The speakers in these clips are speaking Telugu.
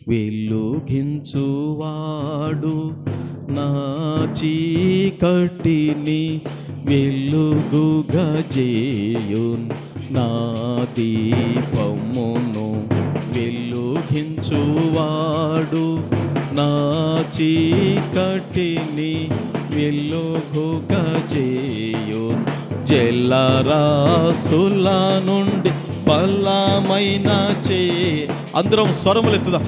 వెలుగించువాడు నా చీకటిని వెలుగుగా చేయున్, నా దీపమును వెలుగించువాడు నా చీకటిని వెలుగుగా చేయున్. జలరాసుల నుండి బలమైన అందరం స్వరములెత్తుదాం.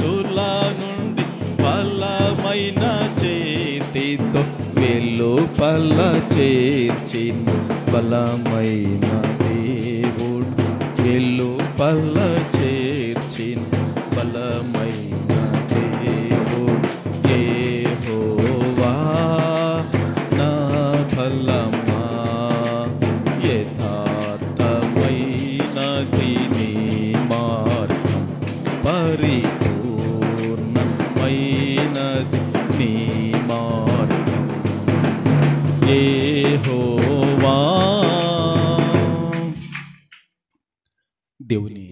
సుల నుండి బలమైన చేతితో వెలుపల చేర్చిన బలమైన దేవుడు, వెలుపల చేర్చిన బలమైన దేవుడు యెహోవా నా బలమా. యథార్థమైనది నీ మార్గం, పరిపూర్ణమైనది నీ మార్గం యెహోవా. దేవుని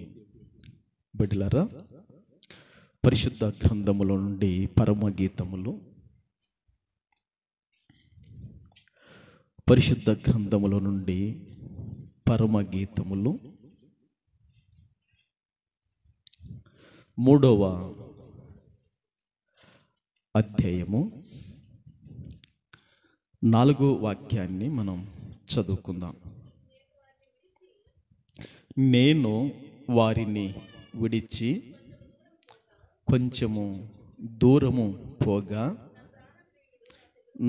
బిడ్డలారా, పరిశుద్ధ గ్రంథముల నుండి పరమగీతములు, పరిశుద్ధ గ్రంథముల నుండి పరమగీతములు 3వ అధ్యాయము 4వ వాక్యాన్ని మనం చదువుకుందాం. నేను వారిని విడిచి కొంచెము దూరము పోగా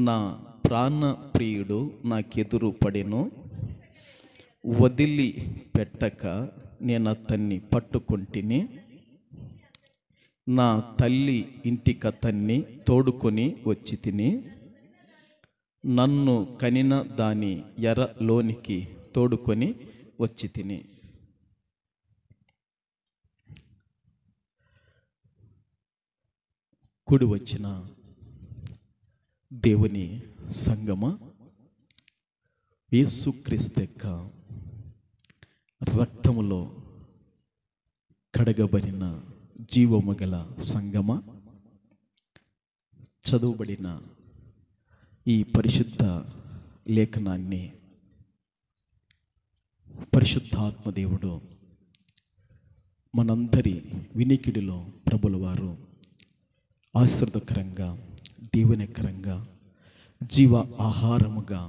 నా ప్రాణప్రియుడు నాకెదురు పడెను. వదిలి పెట్టక నేను అతన్ని పట్టుకుంటిని. నా తల్లి ఇంటికి అతన్ని తోడుకొని వచ్చి తిని, నన్ను కనిన దాని ఎరలోనికి తోడుకొని వచ్చి తిని. కూడి వచ్చిన దేవుని సంగమ, యేసుక్రీస్తు యొక్క రక్తములో కడగబడిన జీవము గల సంగమ, చదువుబడిన ఈ పరిశుద్ధ లేఖనాన్ని పరిశుద్ధాత్మదేవుడు మనందరి వినికిడిలో ప్రభుల వారు ఆశీర్వదకరంగా, దీవెనకరంగా, జీవ ఆహారముగా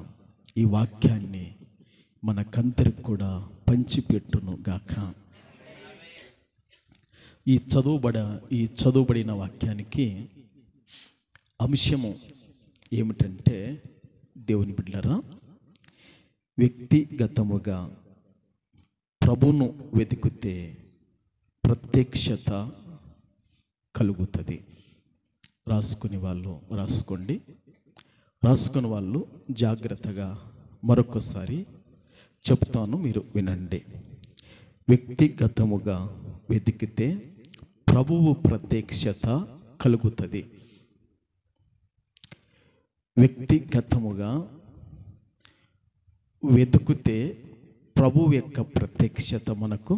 ఈ వాక్యాన్ని మనకందరికి కూడా పంచిపెట్టును గాక. ఈ చదువుబడిన వాక్యానికి అంశము ఏమిటంటే, దేవుని బిడ్డలారా, వ్యక్తిగతముగా ప్రభును వెతికితే ప్రత్యక్షత కలుగుతుంది. రాసుకునే వాళ్ళు రాసుకోండి, రాసుకుని వాళ్ళు జాగ్రత్తగా మరొకసారి చెప్తాను, మీరు వినండి. వ్యక్తిగతముగా వెతికితే ప్రభువు ప్రత్యక్షత కలుగుతుంది. వ్యక్తిగతముగా వెతికితే ప్రభువు యొక్క ప్రత్యక్షత మనకు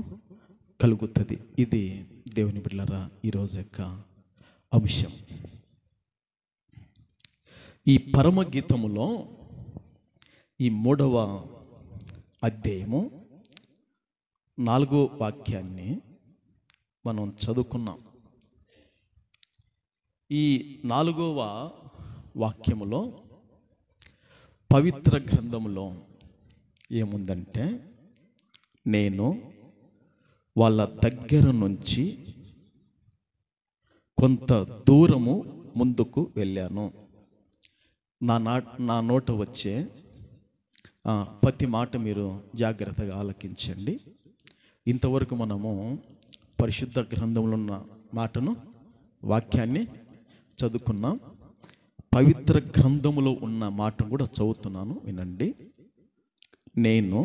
కలుగుతుంది. ఇది దేవుని బిడ్డలారా ఈరోజు యొక్క అంశం. ఈ పరమగీతములో ఈ 3వ అధ్యాయము 4వ వాక్యాన్ని మనం చదువుకున్నాం. ఈ 4వ వాక్యములో పవిత్ర గ్రంథములో ఏముందంటే, నేను వాళ్ళ దగ్గర నుంచి కొంత దూరము ముందుకు వెళ్ళాను. నా నోట వచ్చే ప్రతి మాట మీరు జాగ్రత్తగా ఆలకించండి. ఇంతవరకు మనము పరిశుద్ధ గ్రంథంలో ఉన్న మాటను, వాక్యాన్ని చదువుకున్నాం. పవిత్ర గ్రంథములో ఉన్న మాటను కూడా చదువుతున్నాను, వినండి. నేను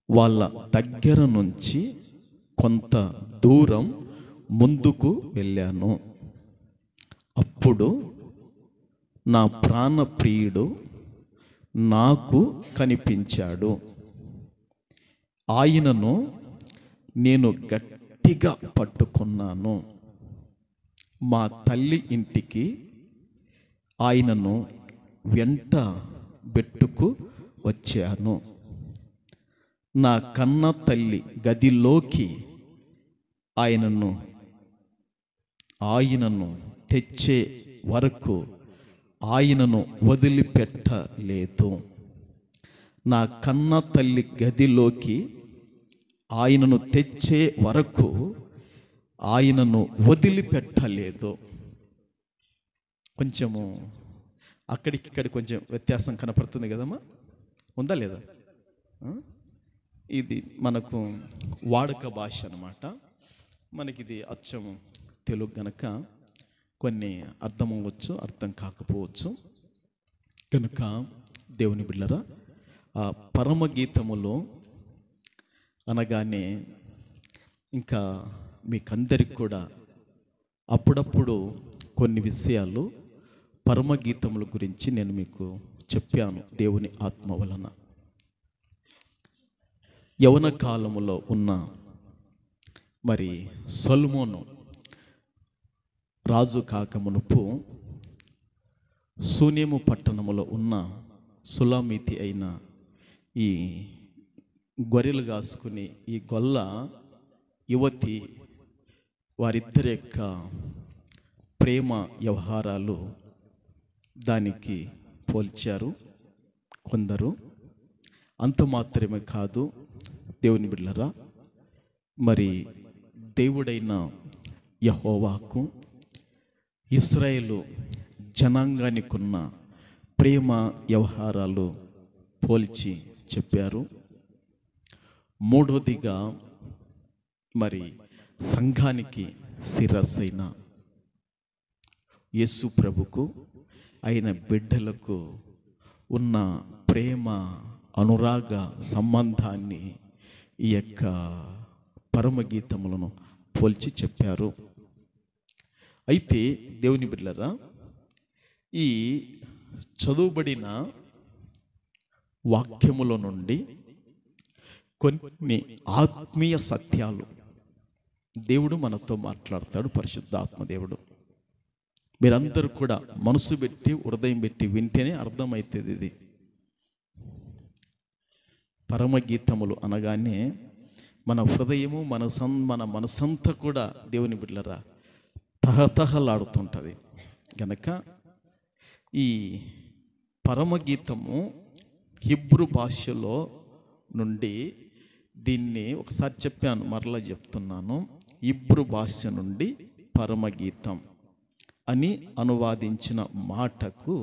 వాళ్ళ దగ్గర నుంచి కొంత దూరం ముందుకు వెళ్ళాను. అప్పుడు నా ప్రాణప్రియుడు నాకు కనిపించాడు. ఆయనను నేను గట్టిగా గట్టిగా పట్టుకున్నాను. మా తల్లి ఇంటికి ఆయనను వెంట బెట్టుకు వచ్చాను. నా కన్న తల్లి గదిలోకి ఆయనను తెచ్చే వరకు ఆయనను వదిలిపెట్టలేదు. నా కన్న తల్లి గదిలోకి ఆయనను తెచ్చే వరకు ఆయనను వదిలిపెట్టలేదు. కొంచెము అక్కడికిక్కడి కొంచెం వ్యత్యాసం కనపడుతుంది కదమ్మా, ఉందా లేదా? ఇది మనకు వాడుక భాష అన్నమాట. మనకిది అచ్చం తెలుగు గనక కొన్ని అర్థం అవ్వచ్చు, అర్థం కాకపోవచ్చు. కనుక దేవుని బిడ్డలారా, ఆ పరమగీతములో అనగానే ఇంకా మీకందరికి కూడా అప్పుడప్పుడు కొన్ని విషయాలు పరమగీతముల గురించి నేను మీకు చెప్పాను దేవుని ఆత్మ వలన. యవన కాలములో ఉన్న మరి సొలొమోను రాజు కాకమునుపు శూనేము పట్టణములో ఉన్న సులామీతి అయిన ఈ గొర్రెలు కాసుకుని ఈ గొల్ల యువతి వారిద్దరి యొక్క ప్రేమ వ్యవహారాలు దానికి పోల్చారు కొందరు. అంత మాత్రమే కాదు దేవుని బిడ్డలారా, మరి దేవుడైన యెహోవాకు ఇశ్రాయేలు జనాంగానికి ఉన్న ప్రేమ వ్యవహారాలు పోల్చి చెప్పారు. మూడవదిగా మరి సంఘానికి శిరస్సైన యేసు ప్రభుకు అయిన బిడ్డలకు ఉన్న ప్రేమ అనురాగ సంబంధాన్ని ఈ యొక్క పరమగీతములను పోల్చి చెప్పారు. అయితే దేవుని బిడ్డలారా, ఈ చదువుబడిన వాక్యముల నుండి కొన్ని ఆత్మీయ సత్యాలు దేవుడు మనతో మాట్లాడతాడు. పరిశుద్ధాత్మ దేవుడు. మీరందరూ కూడా మనసు పెట్టి హృదయం పెట్టి వింటేనే అర్థమవుతుంది. ఇది పరమగీతములు అనగానే మన హృదయము మన మనసంతా కూడా దేవుని బిడ్డలారా తహతహలాడుతుంటుంది. గనక ఈ పరమగీతము హీబ్రూ భాషలో నుండి, దీన్ని ఒకసారి చెప్పాను మరలా చెప్తున్నాను, హీబ్రూ భాష నుండి పరమగీతం అని అనువాదించిన మాటకు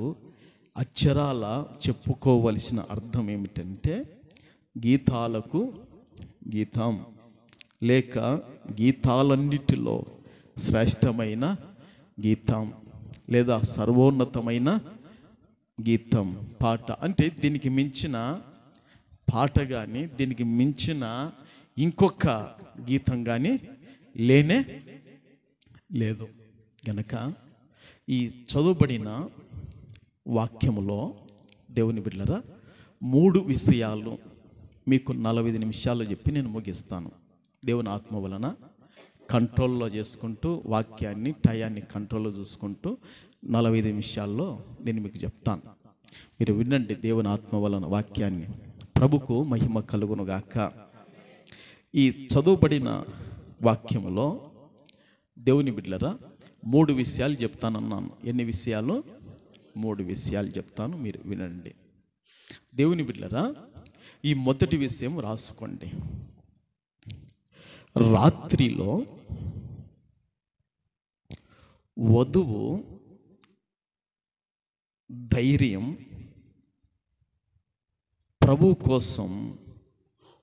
అక్షరాల చెప్పుకోవలసిన అర్థం ఏమిటంటే గీతాలకు గీతం, లేక గీతాలన్నిటిలో శ్రేష్టమైన గీతం, లేదా సర్వోన్నతమైన గీతం, పాట. అంటే దీనికి మించిన పాట కానీ దీనికి మించిన ఇంకొక గీతం కానీ లేనే లేదు. గనక ఈ చదువుబడిన వాక్యములో దేవుని బిడ్డలారా 3 విషయాలు మీకు 45 నిమిషాల్లో చెప్పి నేను ముగిస్తాను. దేవుని ఆత్మ వలన కంట్రోల్లో చేసుకుంటూ వాక్యాన్ని టయాన్ని కంట్రోల్లో చూసుకుంటూ 45 నిమిషాల్లో నేను మీకు చెప్తాను. మీరు వినండి దేవుని ఆత్మ వలన వాక్యాన్ని. ప్రభుకు మహిమ కలుగునుగాక. ఈ చదువుబడిన వాక్యములో దేవుని బిడ్డలారా 3 విషయాలు చెప్తానన్నాను. ఎన్ని విషయాలు? 3 విషయాలు చెప్తాను, మీరు వినండి. దేవుని బిడ్డలారా, ఈ మొదటి విషయం రాసుకోండి. రాత్రిలో వధువు ధైర్యం ప్రభు కోసం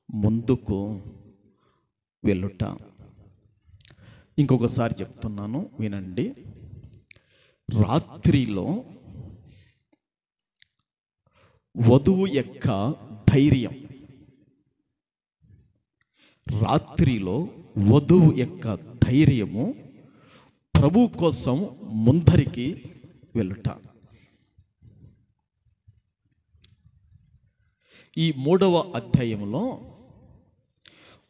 ముందుకు వెళ్ళుట. ఇంకొకసారి చెప్తున్నాను, వినండి. రాత్రిలో వధువు యొక్క ధైర్యం, రాత్రిలో వధువు యొక్క ధైర్యము ప్రభు కోసం ముందరికి వెళ్ళుట. ఈ 3వ అధ్యాయంలో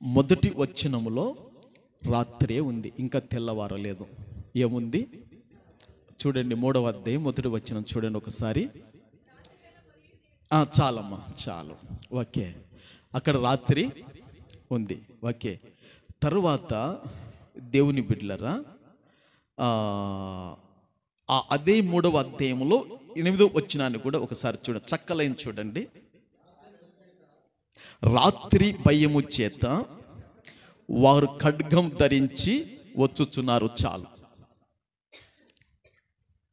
మొదటి వచనములో రాత్రే ఉంది, ఇంకా తెల్లవారలేదు. ఏముంది చూడండి, 3వ అధ్యాయం 1వ వచనం చూడండి ఒకసారి. చాలమ్మా, చాలు. ఓకే, అక్కడ రాత్రి ఉంది. ఓకే, తరువాత దేవుని బిడ్డలరా, అదే 3వ అధ్యాయంలో 8వ వచనాన్ని కూడా ఒకసారి చూడండి, చక్కలైన చూడండి. రాత్రి భయము చేత వారు ఖడ్గం ధరించి వచ్చుచున్నారు. చాలు.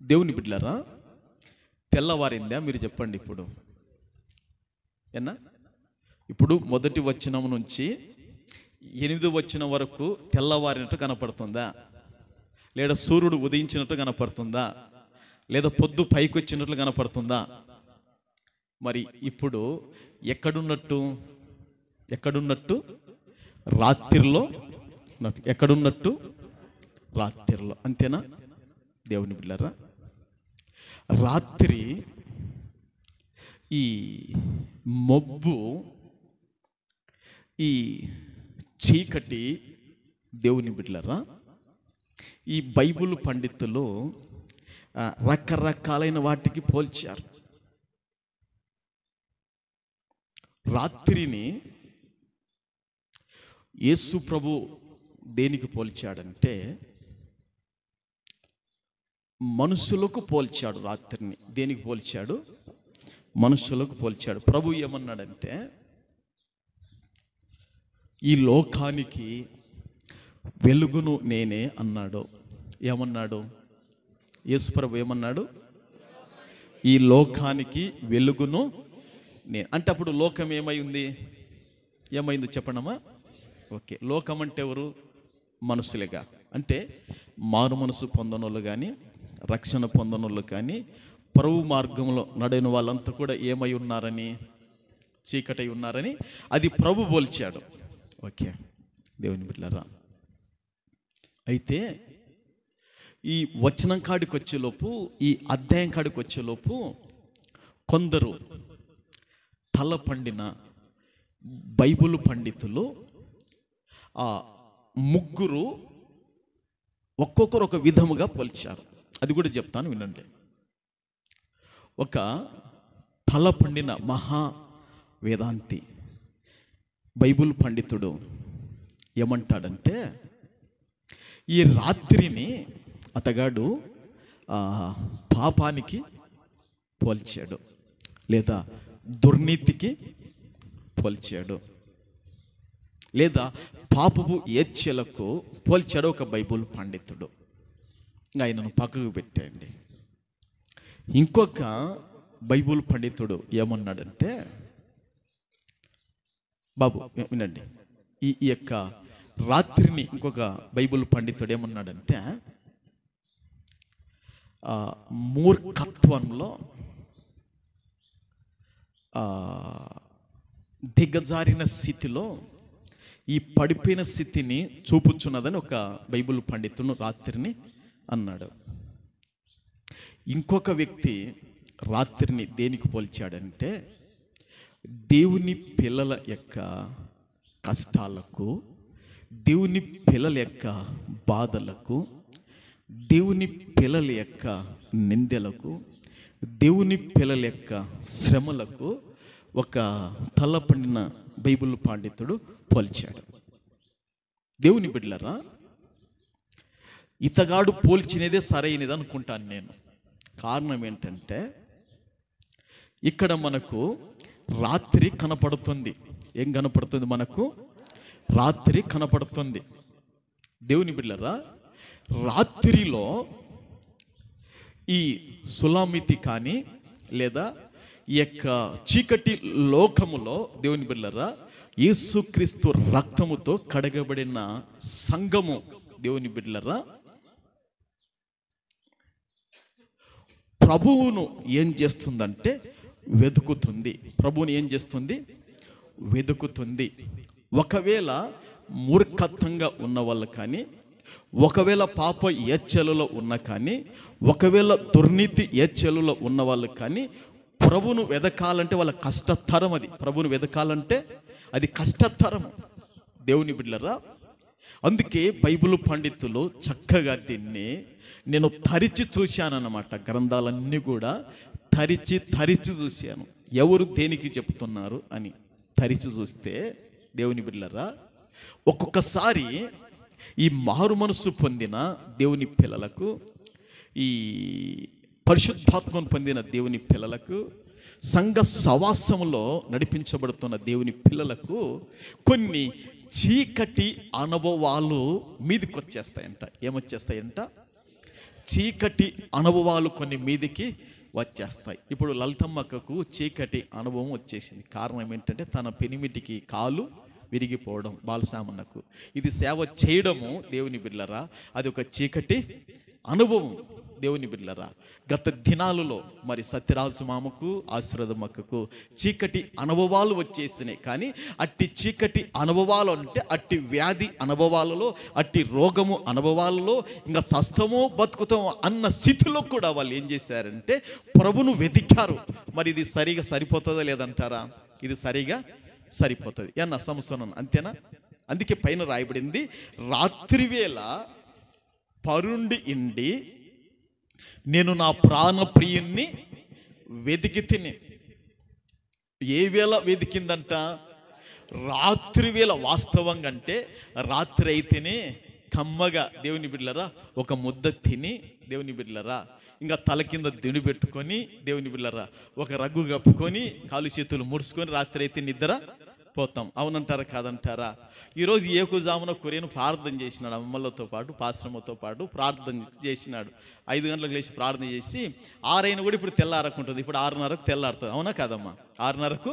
దేవుని బిడ్డలరా, తెల్లవారిందా? మీరు చెప్పండి. ఇప్పుడు మొదటి వచనం నుంచి 8వ వచనం వరకు తెల్లవారినట్టు కనపడుతుందా? లేదా సూర్యుడు ఉదయించినట్టు కనపడుతుందా? లేదా పొద్దు పైకి వచ్చినట్లు కనపడుతుందా? మరి ఇప్పుడు ఎక్కడున్నట్టు? రాత్రిలో. ఎక్కడున్నట్టు? రాత్రిలో. అంతేనా దేవుని బిడ్డలారా? రాత్రి ఈ మబ్బు, ఈ చీకటి, దేవుని బిడ్డలారా, ఈ బైబిల్ పండితులు రకరకాలైన వాటికి పోల్చారు. రాత్రిని యేసు ప్రభు దేనికి పోల్చాడంటే మనుషులకు పోల్చాడు. రాత్రిని దేనికి పోల్చాడు? మనుషులకు పోల్చాడు. ప్రభు ఏమన్నాడంటే, ఈ లోకానికి వెలుగును నేనే అన్నాడు. ఏమన్నాడు? యేసు ప్రభు ఏమన్నాడు? ఈ లోకానికి వెలుగును నేను. అంటే అప్పుడు లోకం ఏమైందో చెప్పండమ్మా. ఓకే, లోకం అంటే ఎవరు? మనుషులుగా. అంటే మారు మనసు పొందనోళ్ళు కానీ, రక్షణ పొందనోళ్ళు కానీ, ప్రభు మార్గంలో నడిన వాళ్ళంతా కూడా ఏమై ఉన్నారని? చీకటై ఉన్నారని అది ప్రభు పోల్చాడు. ఓకే, దేవుని బిడ్డలారా, అయితే ఈ వచనం కాడికి వచ్చేలోపు, ఈ అధ్యాయం కాడికి వచ్చేలోపు కొందరు తల పండిన బైబిల్ పండితులు ముగ్గురు ఒక్కొక్కరు ఒక విధముగా పోల్చారు. అది కూడా చెప్తాను, వినండి. ఒక తల పండిన మహా వేదాంతి బైబిల్ పండితుడు ఏమంటాడంటే, ఈ రాత్రిని అతగాడు పాపానికి పోల్చాడు, లేదా దుర్నీతికి పోల్చాడు, లేదా పాపపు ఏచ్ఛలకు పోల్చాడు ఒక బైబిల్ పండితుడు. ఇంకా ఆయనను పక్కకు పెట్టండి. ఇంకొక బైబిల్ పండితుడు ఏమన్నాడంటే, బాబు వినండి, ఈ యొక్క రాత్రిని ఇంకొక బైబిల్ పండితుడు ఏమన్నాడంటే, మూర్ఖత్వంలో దిగజారిన స్థితిలో ఈ పడిపోయిన స్థితిని చూపుచున్నదని ఒక బైబిల్ పండితుడు రాత్రిని అన్నాడు. ఇంకొక వ్యక్తి రాత్రిని దేనికి పోల్చాడంటే, దేవుని పిల్లల యొక్క కష్టాలకు, దేవుని పిల్లల యొక్క బాధలకు, దేవుని పిల్లల యొక్క నిందలకు, దేవుని పిల్లల యొక్క శ్రమలకు ఒక తల పండిన బైబిల్ పండితుడు పోల్చాడు. దేవుని బిడ్డలారా, ఇతగాడు పోల్చినదే సరైనది అనుకుంటాను నేను. కారణం ఏంటంటే, ఇక్కడ మనకు రాత్రి కనపడుతుంది. ఏం కనపడుతుంది? మనకు రాత్రి కనపడుతుంది. దేవుని బిడ్డలారా, రాత్రిలో ఈ సులామితి కానీ, లేదా ఈ యొక్క చీకటి లోకములో, దేవుని బిడ్డలారా, యేసుక్రీస్తు రక్తముతో కడగబడిన సంఘము, దేవుని బిడ్డలారా, ప్రభువును ఏం చేస్తుందంటే వెతుకుతుంది. ప్రభువుని ఏం చేస్తుంది? వెతుకుతుంది. ఒకవేళ మూర్ఖత్వంగా ఉన్న వాళ్ళు కానీ, ఒకవేళ పాప ఏచ్ఛలలో ఉన్న కానీ, ఒకవేళ దుర్నీతి ఏచ్ఛలలో ఉన్న వాళ్ళు కానీ ప్రభువును వెదకాలంటే వాళ్ళ కష్టతరం. అది ప్రభువును వెదకాలంటే అది కష్టతరం. దేవుని బిడ్డలారా, అందుకే బైబిల్ పండితులు చక్కగా దీన్ని నేను తరిచి చూశానన్నమాట. గ్రంథాలన్నీ కూడా తరిచి చూశాను, ఎవరు దేనికి చెప్తున్నారు అని తరిచి చూస్తే దేవుని బిడ్డలారా, ఒక్కొక్కసారి ఈ మారు మనసు పొందిన దేవుని పిల్లలకు, ఈ పరిశుద్ధాత్మను పొందిన దేవుని పిల్లలకు, సంఘ సవాసంలో నడిపించబడుతున్న దేవుని పిల్లలకు కొన్ని చీకటి అనుభవాలు మీదికి వచ్చేస్తాయంట. ఏమొచ్చేస్తాయంట? చీకటి అనుభవాలు కొన్ని మీదికి వచ్చేస్తాయి. ఇప్పుడు లలితమ్మక్కకు చీకటి అనుభవం వచ్చేసింది. కారణం ఏంటంటే తన పెనిమిటికి కాలు విరిగిపోవడం. బాలసామన్నకు ఇది సేవ చేయడము దేవుని బిడ్డలారా, అది ఒక చీకటి అనుభవం దేవుని బిడ్డలారా. గత దినాలలో మరి సత్యరాజు మామకు, ఆశీర్వాదమ్మకు చీకటి అనుభవాలు వచ్చేసినాయి. కానీ అట్టి చీకటి అనుభవాలు అంటే అట్టి వ్యాధి అనుభవాలలో, అట్టి రోగము అనుభవాలలో, ఇంకా సస్తమో బతుకుతామో అన్న స్థితిలో కూడా వాళ్ళు ఏం చేశారంటే ప్రభును వెతికారు. మరి ఇది సరిగా సరిపోతుందా లేదంటారా? ఇది సరిగా సరిపోతుంది అన్న సంవత్సరం, అంతేనా? అందుకే పైన రాయబడింది, రాత్రివేళ పరుండి ఇండి నేను నా ప్రాణప్రియుణ్ణి వెతికి తిని. ఏ వేళ వెతికిందంట? రాత్రి వేళ. వాస్తవంగా అంటే రాత్రి అయితేనే కమ్మగా దేవుని బిడ్డలరా ఒక ముద్ద తిని, దేవుని బిడ్డలరా ఇంకా తల కింద దిండు పెట్టుకొని, దేవుని బిడ్డలరా ఒక రగ్గు కప్పుకొని, కాలు చేతులు ముడుచుకొని రాత్రి అయితే నిద్ర పోతాం. అవునంటారా కాదంటారా? ఈరోజు ఏకుజామున కొరియను ప్రార్థన చేసినాడు. అమ్మలతో పాటు పాశ్రమతో పాటు ప్రార్థన చేసినాడు. 5 గంటలకు లేచి ప్రార్థన చేసి 6 అయినా కూడా ఇప్పుడు తెల్లారకుంటుంది. ఇప్పుడు 6:30కు తెల్లారుతుంది. అవునా కాదమ్మా? 6:30కు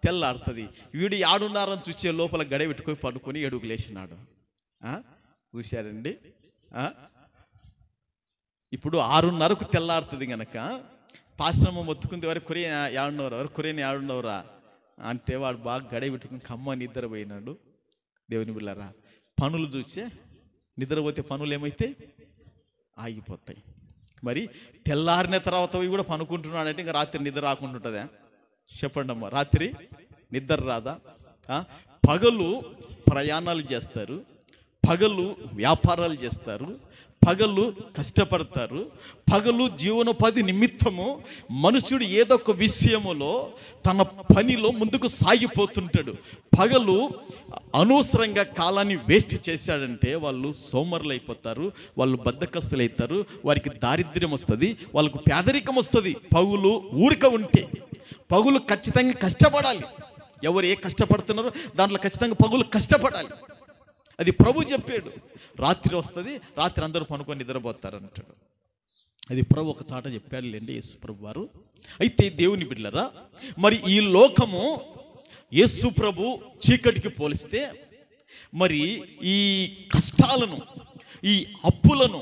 తెల్లారుతుంది. వీడు 7:30 చూసే లోపల గడ పెట్టుకొని పడుకొని 7కు లేచినాడు. చూశారండి? ఇప్పుడు 6:30కు తెల్లారుతుంది గనక పాశ్రమం ఒత్తుకుంది వరకు కొరియన్ 7:30 వరకు, కొరియన్ 7:30 అంటే వాడు బాగా గడవ పెట్టుకుని కమ్మ నిద్రపోయినాడు. దేవుని బిళ్ళారా, పనులు చూసే నిద్రపోతే పనులు ఏమైతే ఆగిపోతాయి. మరి తెల్లారిన తర్వాత కూడా పనుకుంటున్నాడంటే ఇంకా రాత్రి నిద్ర రాకుంటుంటుందా? చెప్పండి అమ్మా. రాత్రి నిద్ర రాదా? పగలు ప్రయాణాలు చేస్తారు, పగలు వ్యాపారాలు చేస్తారు, పగలు కష్టపడతారు, పగలు జీవనోపాధి నిమిత్తము మనుషుడు ఏదో ఒక విషయములో తన పనిలో ముందుకు సాగిపోతుంటాడు. పగలు అనవసరంగా కాలాన్ని వేస్ట్ చేశాడంటే వాళ్ళు సోమరులు అయిపోతారు, వాళ్ళు బద్ధకస్తులు అవుతారు, వారికి దారిద్ర్యం వస్తుంది, వాళ్ళకు పేదరికం వస్తుంది. పగులు ఊరిక ఉంటే పగులు ఖచ్చితంగా కష్టపడాలి. ఎవరు ఏ కష్టపడుతున్నారో దాంట్లో ఖచ్చితంగా పగులు కష్టపడాలి. అది ప్రభు చెప్పాడు. రాత్రి వస్తుంది, రాత్రి అందరూ పనుకొని నిద్రపోతారు అంటాడు. అది ప్రభు ఒక చాట చెప్పాడు లేండి, యేసు ప్రభు వారు. అయితే దేవుని బిడ్డలారా, మరి ఈ లోకము యేసు ప్రభు చీకటికి పోలిస్తే మరి ఈ కష్టాలను, ఈ అప్పులను,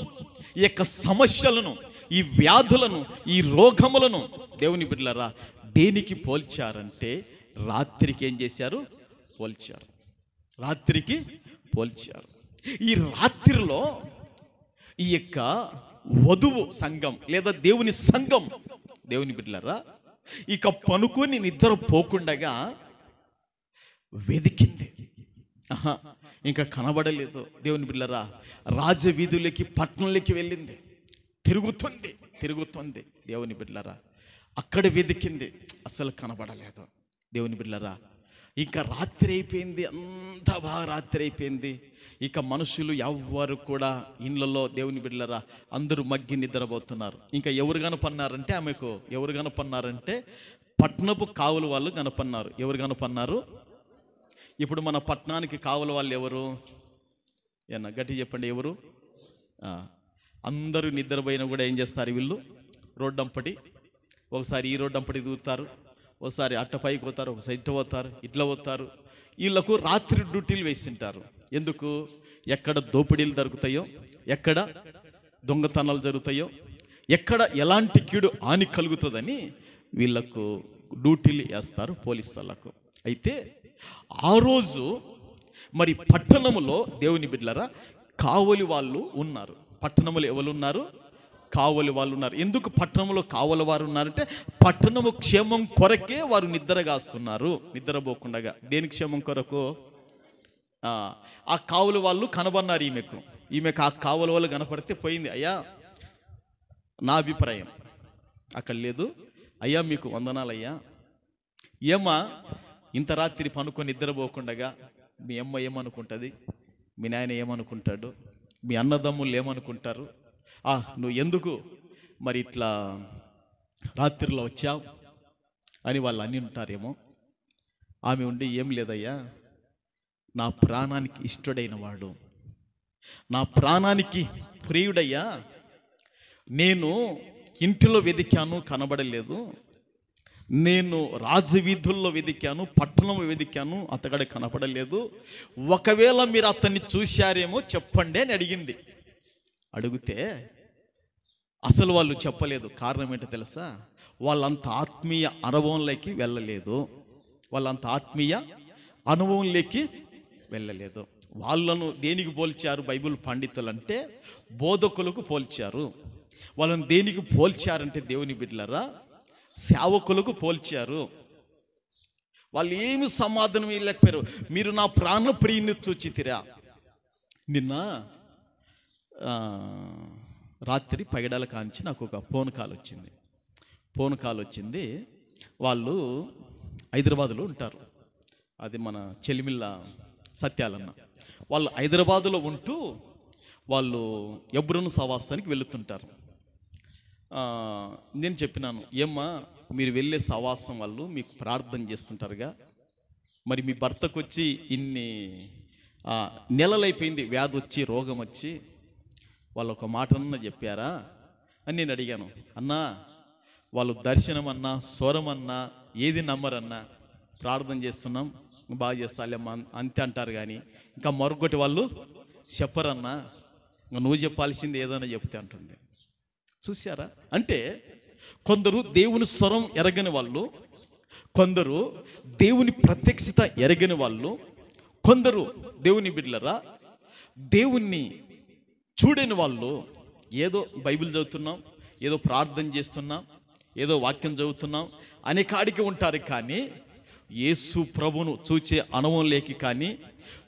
ఈ యొక్క సమస్యలను, ఈ వ్యాధులను, ఈ రోగములను దేవుని బిడ్డలారా దేనికి పోల్చారంటే రాత్రికి ఏం చేశారు? పోల్చారు. రాత్రికి పోల్చారు. ఈ రాత్రిలో ఈ యొక్క వధువు సంఘం లేదా దేవుని సంఘం, దేవుని బిడ్డలారా ఇక పనుకొని నిద్ర పోకుండగా వెదికింది. ఇంకా కనబడలేదు. దేవుని బిడ్డలారా రాజవీధులకి, పట్టణంలోకి వెళ్ళింది, తిరుగుతుంది. దేవుని బిడ్డలారా అక్కడ వెదికింది, అసలు కనబడలేదు. దేవుని బిడ్డలారా ఇంకా రాత్రి అయిపోయింది, అంతా బాగా రాత్రి అయిపోయింది. ఇక మనుషులు ఎవ్వరు కూడా ఇళ్ళల్లో, దేవుని బిడ్డలారా అందరూ మగ్గి నిద్రపోతున్నారు. ఇంకా ఎవరు కనపన్నారంటే ఆమెకు, ఎవరు కనపన్నారంటే పట్నపు కావుల వాళ్ళు కనపన్నారు. ఎవరు కనపన్నారు? ఇప్పుడు మన పట్టణానికి కావుల వాళ్ళు ఎవరు? ఏనా గట్టి చెప్పండి, ఎవరు? అందరూ నిద్రపోయినా కూడా ఏం చేస్తారు వీళ్ళు? రోడ్డంపటి, ఒకసారి ఈ రోడ్డంపటి దూరుతారు, ఒకసారి అట్ట పైకి పోతారు, ఒకసారి ఇట్ట పోతారు, ఇట్లా పోతారు. వీళ్ళకు రాత్రి డ్యూటీలు వేసింటారు. ఎందుకు? ఎక్కడ దోపిడీలు జరుగుతాయో, ఎక్కడ దొంగతనాలు జరుగుతాయో, ఎక్కడ ఎలాంటి కీడు హాని కలుగుతుందని వీళ్ళకు డ్యూటీలు వేస్తారు పోలీసు వాళ్ళకు. అయితే ఆ రోజు మరి పట్టణములో దేవుని బిడ్డలారా కావలి వాళ్ళు ఉన్నారు. పట్టణములో ఎవరు ఉన్నారు? కావలి వాళ్ళు ఉన్నారు. ఎందుకు పట్టణంలో కావలి వారు ఉన్నారంటే పట్టణము క్షేమం కొరకే వారు నిద్రగాస్తున్నారు. నిద్రపోకుండా దేని క్షేమం కొరకు? ఆ కావుల వాళ్ళు కనబన్నారు ఈమెకు ఆ కావుల వాళ్ళు కనపడితే పోయింది. అయ్యా నా అభిప్రాయం అక్కడ లేదు, అయ్యా మీకు వందనాలయ్యా. ఏమ్మా ఇంత రాత్రి పనుకొని నిద్రపోకుండగా మీ అమ్మ ఏమనుకుంటుంది, మీ నాయన ఏమనుకుంటాడు, మీ అన్నదమ్ముళ్ళు ఏమనుకుంటారు, నువ్వు ఎందుకు మరి ఇట్లా రాత్రిలో వచ్చావు అని వాళ్ళు అన్ని ఉంటారేమో. ఆమె ఉండి ఏం లేదయ్యా, నా ప్రాణానికి ఇష్టడైన వాడు, నా ప్రాణానికి ప్రియుడయ్యా, నేను ఇంటిలో వెతికాను కనబడలేదు, నేను రాజవీధుల్లో వెతికాను, పట్టణంలో వెతికాను, అతగడ కనపడలేదు, ఒకవేళ మీరు అతన్ని చూశారేమో చెప్పండి అని అడిగింది. అడిగితే అసలు వాళ్ళు చెప్పలేదు. కారణం ఏంటో తెలుసా? వాళ్ళంత ఆత్మీయ అనుభవంలోకి వెళ్ళలేదు. వాళ్ళను దేనికి పోల్చారు బైబిల్ పండితులు అంటే? బోధకులకు పోల్చారు. వాళ్ళని దేనికి పోల్చారంటే దేవుని బిడ్డలారా, సేవకులకు పోల్చారు. వాళ్ళు ఏమి సమాధానం ఇవ్వలేకపోయారు. మీరు నా ప్రాణ ప్రియుని చూచితిరా. నిన్న రాత్రి పగడాల కాంచి నాకు ఒక ఫోన్ కాల్ వచ్చింది. వాళ్ళు హైదరాబాదులో ఉంటారు, అది మన చెలిమిల్ల సత్యాలన్న. వాళ్ళు హైదరాబాదులో ఉంటూ వాళ్ళు ఎబ్రోను సవాసానికి వెళుతుంటారు. నేను చెప్పినాను, ఏమ్మా మీరు వెళ్ళే సవాసం వాళ్ళు మీకు ప్రార్థన చేస్తుంటారుగా, మరి మీ భర్తకు వచ్చి ఇన్ని నెలలైపోయింది, వ్యాధి వచ్చి రోగం వచ్చి, వాళ్ళు ఒక మాటన్నా చెప్పారా అని నేను అడిగాను. అన్నా వాళ్ళు దర్శనం అన్నా స్వరం అన్నా ఏది నమ్మరన్నా, ప్రార్థన చేస్తున్నాం బాగా చేస్తాలేమ్మా అంతే అంటారు, కానీ ఇంకా మరొకటి వాళ్ళు చెప్పరన్నా, నువ్వు చెప్పాల్సింది ఏదైనా చెప్తే అంటుంది. చూసారా? అంటే కొందరు దేవుని స్వరం ఎరగని వాళ్ళు, కొందరు దేవుని ప్రత్యక్షత ఎరగని వాళ్ళు, కొందరు దేవుని బిడ్డలరా దేవుణ్ణి చూడని వాళ్ళు. ఏదో బైబిల్ చదువుతున్నాం, ఏదో ప్రార్థన చేస్తున్నాం, ఏదో వాక్యం చదువుతున్నాం అనే కాడికి ఉంటారు, కానీ యేసు ప్రభును చూచే అనుభవం లేక, కానీ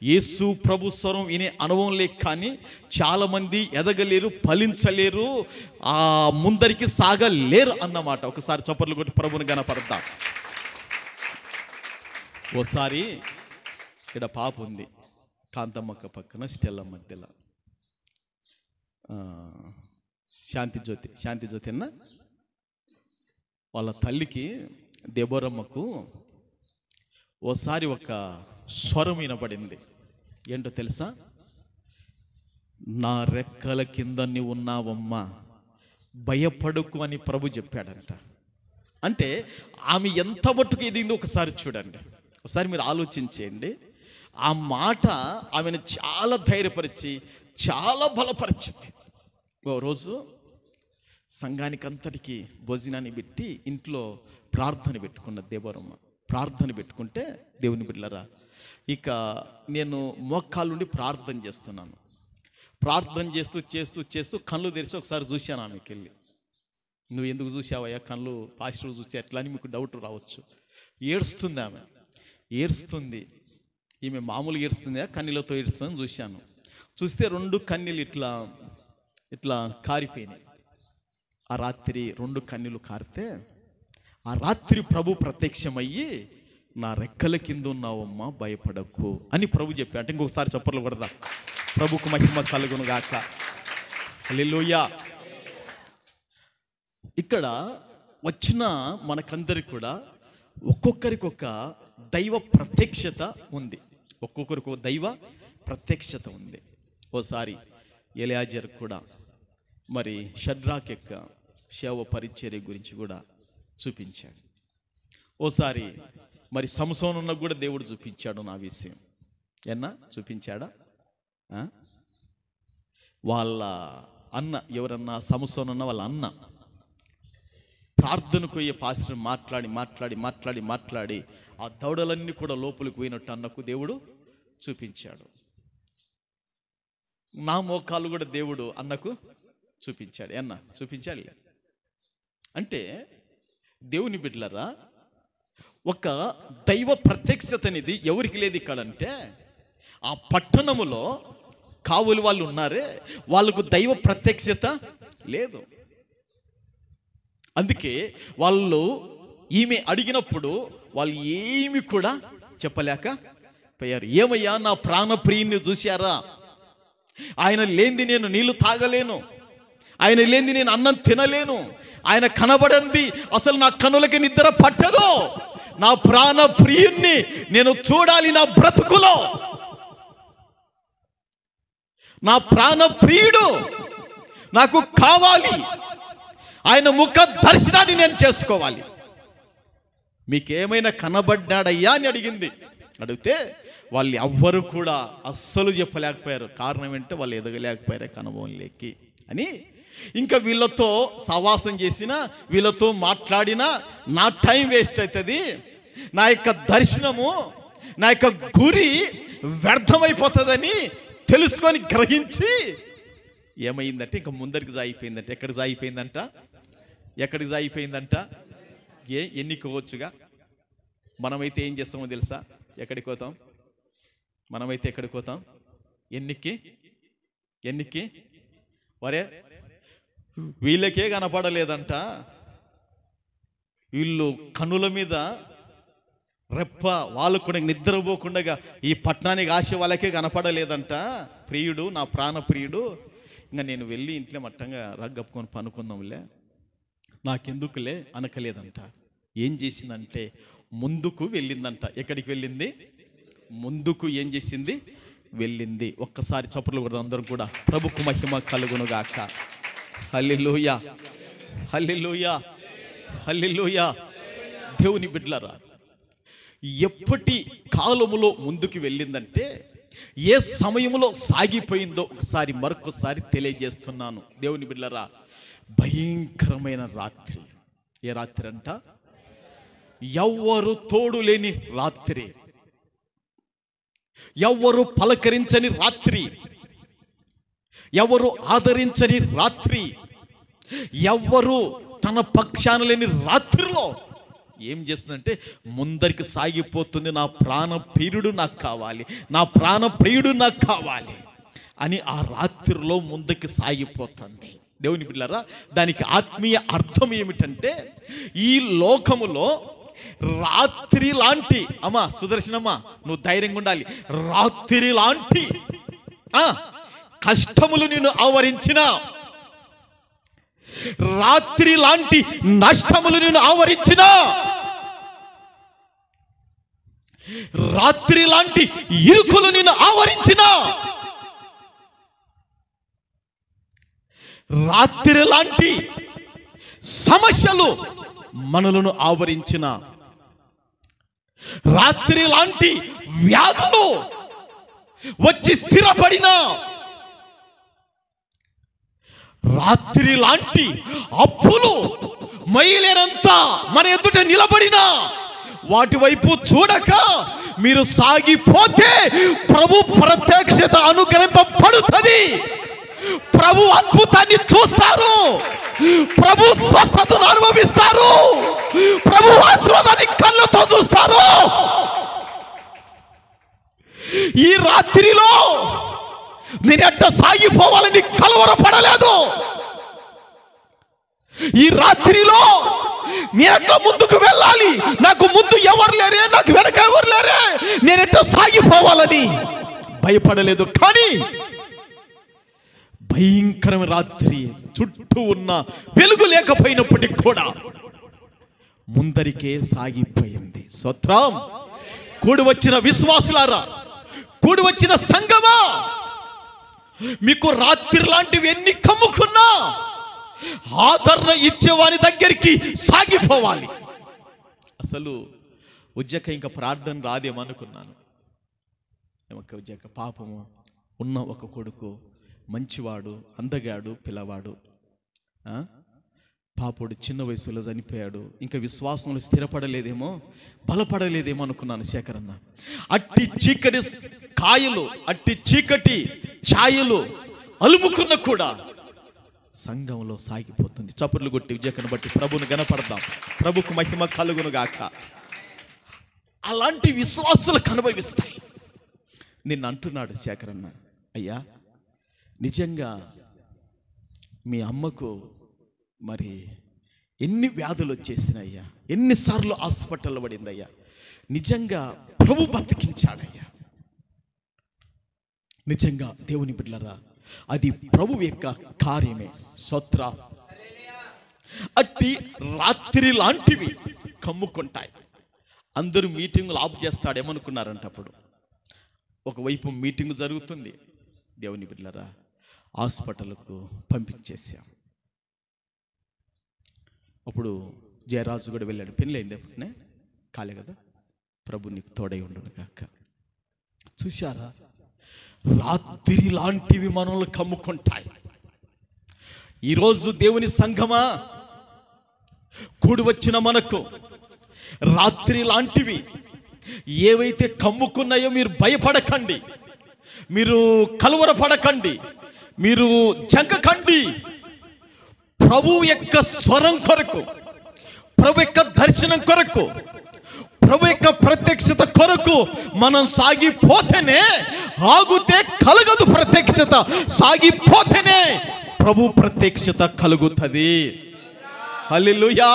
యేసు ప్రభు స్వరం వినే అనుభవం లేక కానీ చాలామంది ఎదగలేరు, ఫలించలేరు, ముందరికి సాగలేరు అన్నమాట. ఒకసారి చప్పర్లు కొట్టి ప్రభుని గణపడతాం. ఓసారి ఇక్కడ పాప ఉంది, కాంతమ్మక్క పక్కన స్టెల్ల మధ్యలో, శాంతి జ్యోతి అన్న వాళ్ళ తల్లికి దేబోరమ్మకు ఓసారి ఒక స్వరం వినపడింది. ఏంటో తెలుసా? నా రెక్కల కింద నీవు ఉన్నావమ్మా, భయపడకు అని ప్రభు చెప్పాడంట. అంటే ఆమె ఎంత మట్టుకు ఎదిగిందో ఒకసారి చూడండి, ఒకసారి మీరు ఆలోచించేయండి. ఆ మాట ఆమెను చాలా ధైర్యపరిచి చాలా బలపరిచింది. ఓ రోజు సంఘానికి అంతటికి భోజనాన్ని పెట్టి ఇంట్లో ప్రార్థన పెట్టుకున్న దేవరమ్మ. ప్రార్థన పెట్టుకుంటే దేవుని బిడ్డలారా, ఇక నేను మోకాళ్ళుండి ప్రార్థన చేస్తున్నాను. ప్రార్థన చేస్తూ కళ్ళు తెరిచి ఒకసారి చూశాను ఆమెకి వెళ్ళి. నువ్వు ఎందుకు చూసావయ్యా కళ్ళు, పాస్టర్ చూసి ఎట్లా అని మీకు డౌట్ రావచ్చు. ఏడుస్తుంది ఆమె, ఏడుస్తుంది. ఈమె మామూలుగా ఏడుస్తుందా కన్నీళ్ళతో ఏడుస్తుందని చూశాను. చూస్తే 2 కన్నీళ్ళు ఇట్లా కారిపోయినాయి. ఆ రాత్రి 2 కన్నీళ్ళు కారితే ఆ రాత్రి ప్రభు ప్రత్యక్షమయ్యి, నా రెక్కల కింద ఉన్నావమ్మా భయపడకు అని ప్రభు చెప్పా. అంటే ఇంకొకసారి చప్పర్లు కొడదా, ప్రభుకు మహిమ కలుగును గాక. హల్లెలూయా. ఇక్కడ వచ్చిన మనకందరికి కూడా ఒక్కొక్కరికి ఒక దైవ ప్రత్యక్షత ఉంది, ఒక్కొక్కరికి ఒక దైవ ప్రత్యక్షత ఉంది. ఓసారి ఎలియాజర్ కూడా మరి షడ్రాక్ యొక్క సేవ పరిచర్య గురించి కూడా చూపించాడు. ఓసారి మరి సంసోనున్న కూడా దేవుడు చూపించాడు నా విషయం. చూపించాడా? వాళ్ళ అన్న, ఎవరన్నా సంసోనున్న వాళ్ళ అన్న ప్రార్థనకు పోయే పాస్టర్ మాట్లాడి ఆ దౌడలన్నీ కూడా లోపలికి పోయినట్టు అన్నకు దేవుడు చూపించాడు. నా మోకాలు కూడా దేవుడు అన్నకు చూపించాడు. చూపించాడు. అంటే దేవుని బిడ్డలారా, ఒక దైవ ప్రత్యక్షత అనేది ఎవరికి లేదు ఇక్కడ అంటే ఆ పట్టణములో కావులు వాళ్ళు ఉన్నారే, వాళ్ళకు దైవ ప్రత్యక్షత లేదు. అందుకే వాళ్ళు ఈమె అడిగినప్పుడు వాళ్ళు ఏమి కూడా చెప్పలేకపోయారు. ఏమయ్యా, నా ప్రాణప్రియుని చూశారా? ఆయన లేనిది నేను నీళ్లు తాగలేను, ఆయన లేనిది నేను అన్నం తినలేను, ఆయన కనబడంది అసలు నా కనులకి నిద్ర పట్టదు. నా ప్రాణప్రియుణ్ణి నేను చూడాలి నా బ్రతుకులో. నా ప్రాణప్రియుడు నాకు కావాలి, ఆయన ముఖ దర్శనాన్ని నేను చేసుకోవాలి. మీకేమైనా కనబడ్డాడయ్యా అని అడిగింది. అడిగితే వాళ్ళు ఎవ్వరు కూడా అస్సలు చెప్పలేకపోయారు. కారణం ఏంటంటే వాళ్ళు ఎదగలేకపోయారు కనుభవంలోకి అని. ఇంకా వీళ్ళతో సవాసం చేసినా, వీళ్ళతో మాట్లాడినా నా టైం వేస్ట్ అవుతుంది, నా యొక్క దర్శనము, నా యొక్క గురి వ్యర్థమైపోతుందని తెలుసుకొని గ్రహించి ఏమైందంటే ఇంకా ముందరికి జాగిపోయిందంట. ఎక్కడికి జాగిపోయిందంట? ఎన్నికోవచ్చుగా. మనమైతే ఏం చేస్తామో తెలుసా? ఎక్కడికి పోతాం? ఎన్నికి వరే వీళ్ళకే కనపడలేదంట. వీళ్ళు కనుల మీద రెప్ప వాళ్ళు కూడా నిద్రపోకుండా ఈ పట్టణానికి ఆశ వాళ్ళకే కనపడలేదంట. ప్రియుడు, నా ప్రాణప్రియుడు. ఇంకా నేను వెళ్ళి ఇంట్లో మట్టంగా రగ్గప్పుకొని పనుకుందాంలే, నాకెందుకులే అనకలేదంట. ఏం చేసిందంటే ముందుకు వెళ్ళిందంట. ఎక్కడికి వెళ్ళింది? ముందుకు ఏం చేసింది? వెళ్ళింది. ఒక్కసారి చప్పట్లు కూడా అందరం కూడా ప్రభుకు మహిమ కలుగునుగాక. హల్లెలూయా, హల్లెలూయా, హల్లెలూయా. దేవుని బిడ్డలారా, ఎప్పటి కాలములో ముందుకు వెళ్ళిందంటే ఏ సమయంలో సాగిపోయిందో ఒకసారి మరొకసారి తెలియజేస్తున్నాను. దేవుని బిడ్డలారా, భయంకరమైన రాత్రి. ఏ రాత్రి అంట? ఎవ్వరు తోడు లేని రాత్రి, ఎవ్వరు పలకరించని రాత్రి, ఎవరు ఆదరించని రాత్రి, ఎవ్వరు తన పక్షాన లేని రాత్రిలో ఏం చేస్తుందంటే ముందరికి సాగిపోతుంది. నా ప్రాణప్రియుడు నాకు కావాలి, నా ప్రాణప్రియుడు నాకు కావాలి అని ఆ రాత్రిలో ముందుకు సాగిపోతుంది. దేవుని బిడ్డలారా, దానికి ఆత్మీయ అర్థం ఏమిటంటే ఈ లోకములో రాత్రి లాంటి, అమ్మా సుదర్శనమ్మా నువ్వు ధైర్యంగా ఉండాలి, రాత్రి లాంటి కష్టములు నిన్ను ఆవరించిన, రాత్రి లాంటి నష్టములు నిన్ను ఆవరించిన, రాత్రి లాంటి ఇరుకులు నిన్ను ఆవరించిన, రాత్రి లాంటి సమస్యలు మనలను ఆవరించిన, రాత్రి లాంటి వ్యాధులు వచ్చి స్థిరపడిన, రాత్రి లాంటి అప్పులు మైలేనంత మన ఎదుట నిలబడిన వాటి వైపు చూడక మీరు సాగిపోతే ప్రభు ప్రత్యక్షత అనుగ్రహింపబడుతుంది. ప్రభు అద్భుతాన్ని చూస్తారు, ప్రభు స్వస్థతను అనుభవిస్తారు, ప్రభు ఆశీర్వాదాన్ని కళ్ళతో చూస్తారు. ఈ రాత్రిలో నేను ఎట్ట సాగిపోవాలని కలవరపడలేదు. ఈ రాత్రిలో నేను ఎట్లా ముందుకు వెళ్ళాలి, నాకు ముందు ఎవరు లేరే, నాకు వెనక ఎవరు లేరే, నేను ఎట్లా సాగిపోవాలని భయపడలేదు. కానీ భయంకరమైన రాత్రి, చుట్టూ ఉన్న వెలుగు లేకపోయినప్పటికీ కూడా ముందరికే సాగిపోయింది. స్తోత్రం. కూడి వచ్చిన విశ్వాసులారా, కూడి వచ్చిన సంఘమా, మీకు రాత్రి లాంటివి ఎన్ని కమ్ముకున్నా ఆదరణ ఇచ్చేవాని దగ్గరికి సాగిపోవాలి. అసలు ఉజ్జక ఇంకా ప్రార్థన రాదేమనుకున్నాను. ఉజ్జక పాపము ఉన్న ఒక కొడుకు, మంచివాడు, అందగాడు పిల్లవాడు, పాపుడు చిన్న వయసులో చనిపోయాడు. ఇంకా విశ్వాసంలో స్థిరపడలేదేమో, బలపడలేదేమో అనుకున్నాను. శేఖరన్న అట్టి చీకటి కాయలు, అట్టి చీకటి ఛాయలు అలుముకున్న కూడా సంఘంలో సాగిపోతుంది. చప్పట్లు కొట్టి విజయకను బట్టి ప్రభుని గణపడదాం. ప్రభుకు మహిమ కలుగును గాక. అలాంటి విశ్వాసులు కనుభవిస్తాయి. నిన్ను అంటున్నాడు శేఖరన్న, అయ్యా నిజంగా మీ అమ్మకు మరి ఎన్ని వ్యాధులు వచ్చేసినాయ్యా, ఎన్నిసార్లు హాస్పిటల్లో పడిందయ్యా, నిజంగా ప్రభు బతికించాడయ్యా. నిజంగా దేవుని బిడ్డలారా, అది ప్రభు యొక్క కార్యమే. స్తోత్ర. అట్టి రాత్రి లాంటివి కమ్ముకుంటాయి. అందరూ మీటింగులు ఆఫ్ చేస్తాడేమనుకున్నారంట. అప్పుడు ఒకవైపు మీటింగ్ జరుగుతుంది, దేవుని బిడ్డలారా హాస్పిటల్కు పంపించేసాం. అప్పుడు జయరాజు కూడా వెళ్ళాడు. పెళ్ళైంది అప్పుడే, కాలే కదా. ప్రభు నీకు తోడై ఉండును గాక. చూశారా, రాత్రి లాంటివి మనల్ని కమ్ముకుంటాయి. ఈరోజు దేవుని సంఘమా, కూడి వచ్చిన మనకు రాత్రి లాంటివి ఏవైతే కమ్ముకున్నాయో మీరు భయపడకండి, మీరు కలవరపడకండి, మీరు జంకకండి. ప్రభు యొక్క స్వరం కొరకు, ప్రభు యొక్క దర్శనం కొరకు, ప్రభు యొక్క ప్రత్యక్షత కొరకు మనం సాగిపోతేనే, ఆగితే కలగదు ప్రత్యక్షత. సాగిపోతేనే ప్రభు ప్రత్యక్షత కలుగుతుంది. హల్లెలూయా,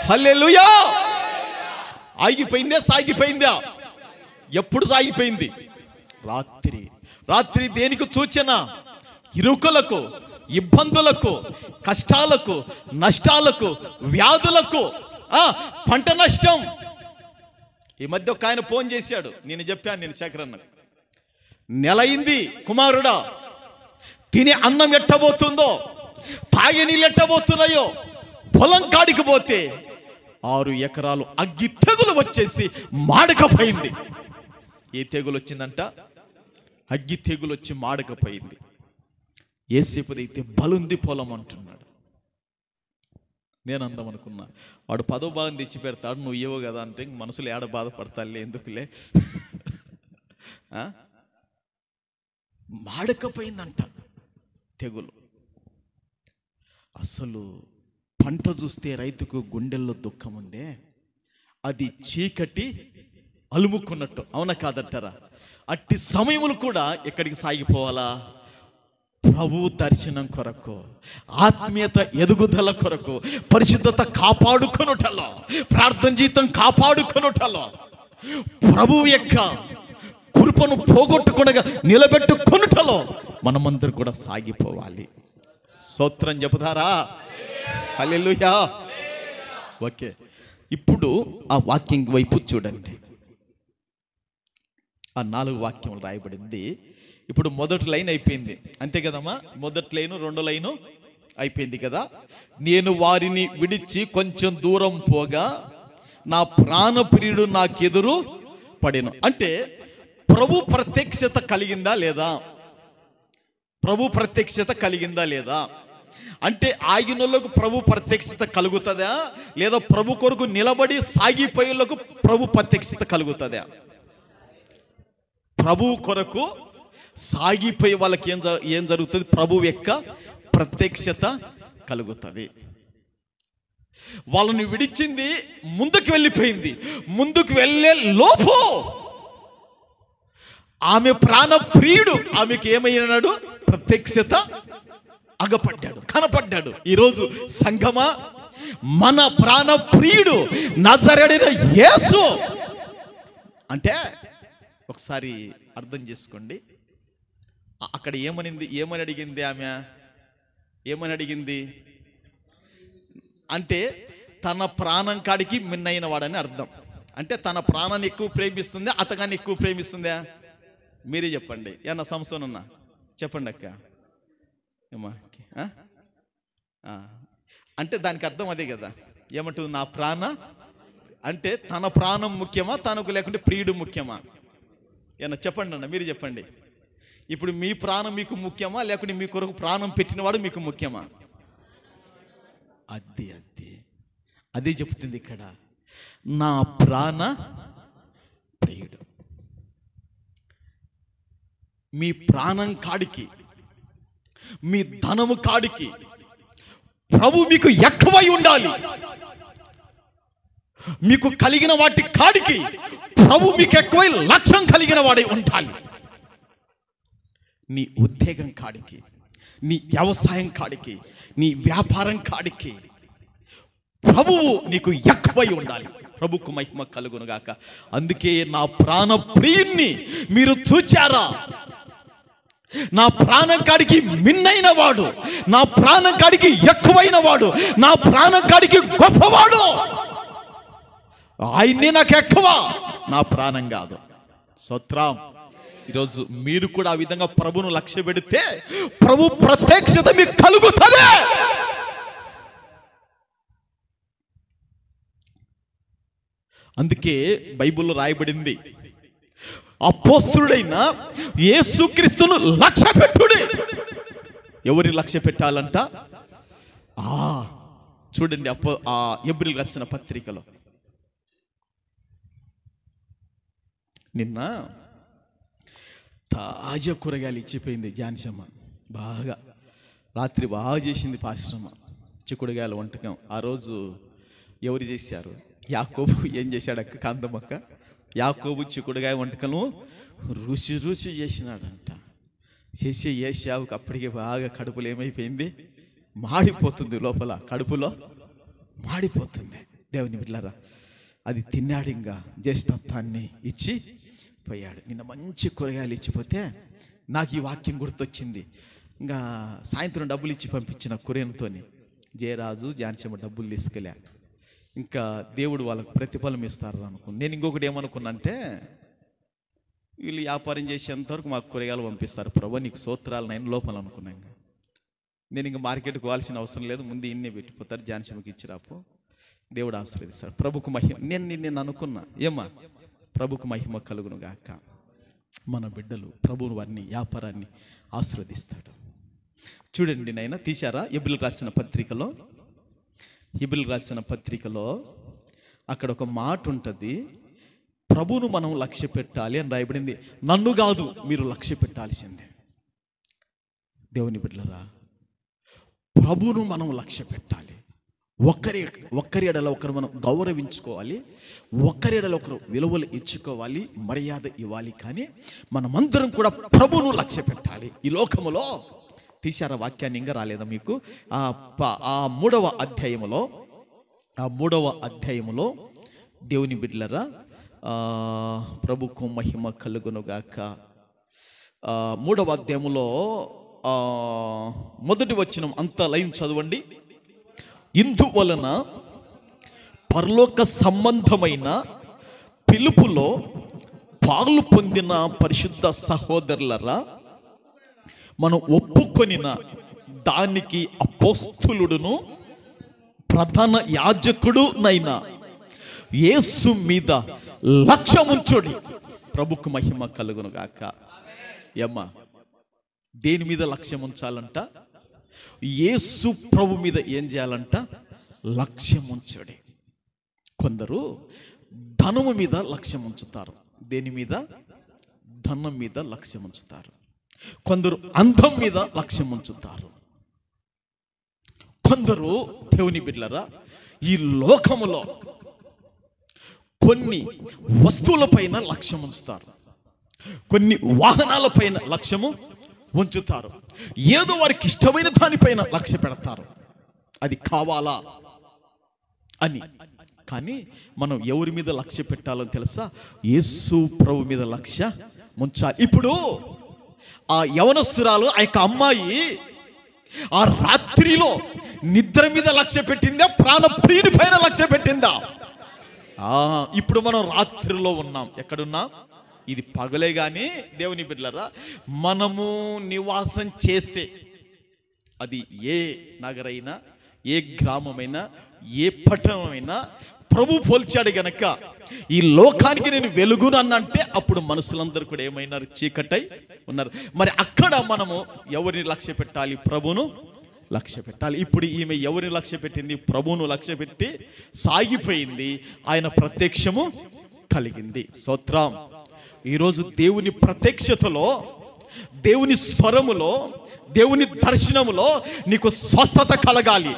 హల్లెలూయా. ఆగిపోయిందే, సాగిపోయిందా? ఎప్పుడు సాగిపోయింది? రాత్రి. రాత్రి దేనికి సూచన? ఇరుకులకు, ఇబ్బందులకు, కష్టాలకు, నష్టాలకు, వ్యాధులకు, పంట నష్టం. ఈ మధ్య ఒక ఆయన ఫోన్ చేశాడు, నేను చెప్పాను, నేను శేఖరన్న, నెల అయింది కుమారుడా, తినే అన్నం ఎట్టబోతుందో, తాగే నీళ్ళు ఎట్టబోతున్నాయో, పొలం కాడికి పోతే 6 ఎకరాలు అగ్గి తెగులు వచ్చేసి మాడకపోయింది. ఏ తెగులు వచ్చిందంట? అగ్గి తెగులు వచ్చి మాడకపోయింది. ఏసేపుదైతే బలుంది పొలం అంటున్నాడు. నేను అందం అనుకున్నా, వాడు 10వ భాగం తెచ్చి పెడతాడు, నువ్వు ఇవ్వవు కదా అంటే మనసులో ఏడ బాధపడతాడులే, ఎందుకులే. మాడకపోయిందంట తెగులు. అసలు పంట చూస్తే రైతుకు గుండెల్లో దుఃఖం ఉందే, అది చీకటి అలుముకున్నట్టు, అవునా కాదంటారా? అట్టి సమయములు కూడా ఎక్కడికి సాగిపోవాలా? ప్రభు దర్శనం కొరకు, ఆత్మీయత ఎదుగుదల కొరకు, పరిశుద్ధత కాపాడుకొనుటలో, ప్రార్థన జీవితం కాపాడుకొనుటలో, ప్రభు యొక్క కృపను పోగొట్టుకునగా నిలబెట్టుకొనుటలో మనమందరం కూడా సాగిపోవాలి. స్తోత్రం చెబుతారా? హల్లెలూయా. ఓకే, ఇప్పుడు ఆ వాక్యం వైపు చూడండి. ఆ 4 వాక్యములు రాయబడింది. ఇప్పుడు మొదటి లైన్ అయిపోయింది, అంతే కదమ్మా? మొదటి లైను, 2వ లైను అయిపోయింది కదా. నేను వారిని విడిచి కొంచెం దూరం పోగా నా ప్రాణప్రియుడు నాకెదురు పడెను. అంటే ప్రభు ప్రత్యక్షత కలిగిందా లేదా? ప్రభు ప్రత్యక్షత కలిగిందా లేదా? అంటే ఆగినోళ్ళకు ప్రభు ప్రత్యక్షత కలుగుతుందా, లేదా ప్రభు కొరకు నిలబడి సాగిపోయేళ్ళకు ప్రభు ప్రత్యక్షత కలుగుతుందా? ప్రభు కొరకు సాగిపోయే వాళ్ళకి ఏం జరుగుతుంది? ప్రభు యొక్క ప్రత్యక్షత కలుగుతుంది. వాళ్ళని విడిచింది, ముందుకు వెళ్ళిపోయింది. ముందుకు వెళ్ళే లోపు ఆమె ప్రాణ ప్రియుడు ఆమెకు ఏమైనాడు? ప్రత్యక్షత అగపడ్డాడు, కనపడ్డాడు. ఈరోజు సంఘమా, మన ప్రాణ ప్రియుడు నజరేయుడైన యేసు అంటే ఒకసారి అర్థం చేసుకోండి. అక్కడ ఏమని అడిగింది ఆమె? ఏమని అడిగింది అంటే తన ప్రాణం కాడికి మిన్నైన వాడని అర్థం. అంటే తన ప్రాణాన్ని ఎక్కువ ప్రేమిస్తుందా, అతగాన్ని ఎక్కువ ప్రేమిస్తుందా? మీరే చెప్పండి. ఏమన్నా సంస్థ ఉన్నా చెప్పండి అక్క. ఏమా అంటే దానికి అర్థం అదే కదా. ఏమంటుంది? నా ప్రాణ అంటే తన ప్రాణం ముఖ్యమా, తనకు లేకుంటే ప్రియుడు ముఖ్యమా? ఏమన్నా చెప్పండి అన్న, మీరు చెప్పండి. ఇప్పుడు మీ ప్రాణం మీకు ముఖ్యమా, లేకుంటే మీ కొరకు ప్రాణం పెట్టినవాడు మీకు ముఖ్యమా? అదే చెప్తుంది ఇక్కడ, నా ప్రాణ ప్రియుడు. మీ ప్రాణం కాడికి, మీ ధనము కాడికి ప్రభు మీకు ఎక్కువై ఉండాలి. మీకు కలిగిన వాటి కాడికి ప్రభు మీకు ఎక్కువై లక్ష్యం కలిగిన వాడై ఉండాలి. నీ ఉద్యోగం కాడికి, నీ వ్యవసాయం కాడికి, నీ వ్యాపారం కాడికి ప్రభువు నీకు ఎక్కువై ఉండాలి. ప్రభుకు మహిమ కలుగునుగాక. అందుకే నా ప్రాణ ప్రియుణ్ణి మీరు చూచారా? నా ప్రాణం కాడికి మిన్నైన వాడు, నా ప్రాణం కాడికి ఎక్కువైన వాడు, నా ప్రాణం కాడికి గొప్పవాడు. ఆయన్నే నాకు ఎక్కువ, నా ప్రాణం కాదు. స్తోత్రం. ఈరోజు మీరు కూడా ఆ విధంగా ప్రభును లక్ష్య పెడితే ప్రభు ప్రత్యక్షత మీకు కలుగుతుంది. అందుకే బైబిల్లో రాయబడింది, అపోస్తలుడైన యేసుక్రీస్తును లక్ష్య పెట్టుడి. ఎవరిని లక్ష్య పెట్టాలంట? చూడండి, ఎబ్రిల్ రాసిన పత్రికలో నిన్న తాజా కూరగాయలు ఇచ్చిపోయింది జాన్సమ్మ. బాగా రాత్రి బాగా చేసింది పాశ్రమ చిక్కుడుగాయల వంటకం. ఆ రోజు ఎవరు చేశారు? యాకోబు ఏం చేశాడు అక్క, కాంతమ్మక్క? యాకోబు చిక్కుడుగాయ వంటకము రుచి రుచి చేసినాడంట. చేసి ఏషావుకి అప్పటికే బాగా కడుపులో ఏమైపోయింది, మాడిపోతుంది, లోపల కడుపులో మాడిపోతుంది. దేవుని బిడ్డలారా, అది తిన్నాడు. ఇంకా జ్యేష్ఠత్వాన్ని ఇచ్చి పోయాడు. నిన్న మంచి కూరగాయలు ఇచ్చిపోతే నాకు ఈ వాక్యం గుర్తొచ్చింది. ఇంకా సాయంత్రం డబ్బులు ఇచ్చి పంపించిన కొరియన్తోని జయరాజు జాన్సమ్మ డబ్బులు తీసుకెళ్ళా. ఇంకా దేవుడు వాళ్ళకు ప్రతిఫలం ఇస్తారు అనుకున్నాను. నేను ఇంకొకటి ఏమనుకున్నా అంటే, వీళ్ళు వ్యాపారం చేసేంతవరకు మాకు కూరగాయలు పంపిస్తారు ప్రభు, నీకు స్తోత్రాలు నేను లోపల అనుకున్నాను. నేను ఇంకా మార్కెట్కి పోవాల్సిన అవసరం లేదు, ముందు ఇన్నే పెట్టిపోతారు, జాన్సమ్మకి ఇచ్చిరాపో, దేవుడు ఆశీర్వదిస్తాడు. ప్రభుకు మహిమ. నేను అనుకున్నా, ఏమా ప్రభుకు మహిమ కలుగును గాక. మన బిడ్డలు ప్రభువు వారిని వ్యాపారాన్ని ఆశీర్వదిస్తాడు. చూడండి నాయన, తీశారా? ఎబ్రిల్ రాసిన పత్రికలో, ఎబ్రిల్ రాసిన పత్రికలో అక్కడ ఒక మాట ఉంటుంది, ప్రభువును మనం లక్ష్య పెట్టాలి అని రాయబడింది. నన్ను కాదు, మీరు లక్ష్య పెట్టాల్సిందే. దేవుని బిడ్డలరా, ప్రభువును మనం లక్ష్య పెట్టాలి. ఒక్కరి ఎడల ఒకరు మనం గౌరవించుకోవాలి, ఒక్కరి ఎడల ఒకరు విలువలు ఇచ్చుకోవాలి, మర్యాద ఇవ్వాలి. కానీ మనమందరం కూడా ప్రభువును లక్ష్య పెట్టాలి. ఈ లోకములో తీశారా వాక్యాన్ని? ఇంకా రాలేదా మీకు? ఆ మూడవ అధ్యాయములో దేవుని బిడ్డలరా, ప్రభుకు మహిమ కలుగునుగాక. 3వ అధ్యాయములో మొదటి వచనం అంత లైన్ చదవండి. ఇందువలన పరలోక సంబంధమైన పిలుపులో పాలు పొందిన పరిశుద్ధ సహోదరులరా, మనం ఒప్పుకొనిన దానికి అపోస్తలుడును ప్రధాన యాజకుడునైన యేసు మీద లక్ష్యముంచుడి. ప్రభుకు మహిమ కలుగును గాక. ఏమ్మా, దేని మీద లక్ష్యం ఉంచాలంట? యేసు ప్రభు మీద ఏం చేయాలంట? లక్ష్యం ఉంచుడి. కొందరు ధనము మీద లక్ష్యం ఉంచుతారు. దేని మీద? ధనం మీద లక్ష్యం ఉంచుతారు. కొందరు అందం మీద లక్ష్యం ఉంచుతారు. కొందరు దేవుని బిడ్డలరా, ఈ లోకములో కొన్ని వస్తువులపైన లక్ష్యం ఉంచుతారు, కొన్ని వాహనాలపైన లక్ష్యము ఉంచుతారు, ఏదో వారికి ఇష్టమైన దానిపైన లక్ష్య పెడతారు, అది కావాలా అని. కానీ మనం ఎవరి మీద లక్ష్య పెట్టాలని తెలుసా? యేసు ప్రభు మీద లక్ష్య ఉంచాలి. ఇప్పుడు ఆ యవనస్తురాలు, ఆ యొక్క అమ్మాయి ఆ రాత్రిలో నిద్ర మీద లక్ష్య పెట్టిందా? ప్రాణప్రియుని పైన లక్ష్య పెట్టిందా? ఇప్పుడు మనం రాత్రిలో ఉన్నాం. ఎక్కడున్నాం? ఇది పగలే కానీ దేవుని బిడ్డలారా, మనము నివాసం చేసే అది ఏ నగరైనా, ఏ గ్రామమైనా, ఏ పట్టణమైనా ప్రభు పోల్చాడు గనక ఈ లోకానికి నేను వెలుగును అన్నంటే అప్పుడు మనుషులందరూ కూడా ఏమైనారు? చీకటై ఉన్నారు. మరి అక్కడ మనము ఎవరిని లక్ష్య పెట్టాలి? ప్రభును లక్ష్య పెట్టాలి. ఇప్పుడు ఈమె ఎవరిని లక్ష్య పెట్టింది? ప్రభువును లక్ష్య పెట్టి సాగిపోయింది. ఆయన ప్రత్యక్షము కలిగింది. స్తోత్రం. ఈరోజు దేవుని ప్రత్యక్షతలో, దేవుని స్వరములో, దేవుని దర్శనములో నీకు స్వస్థత కలగాలి,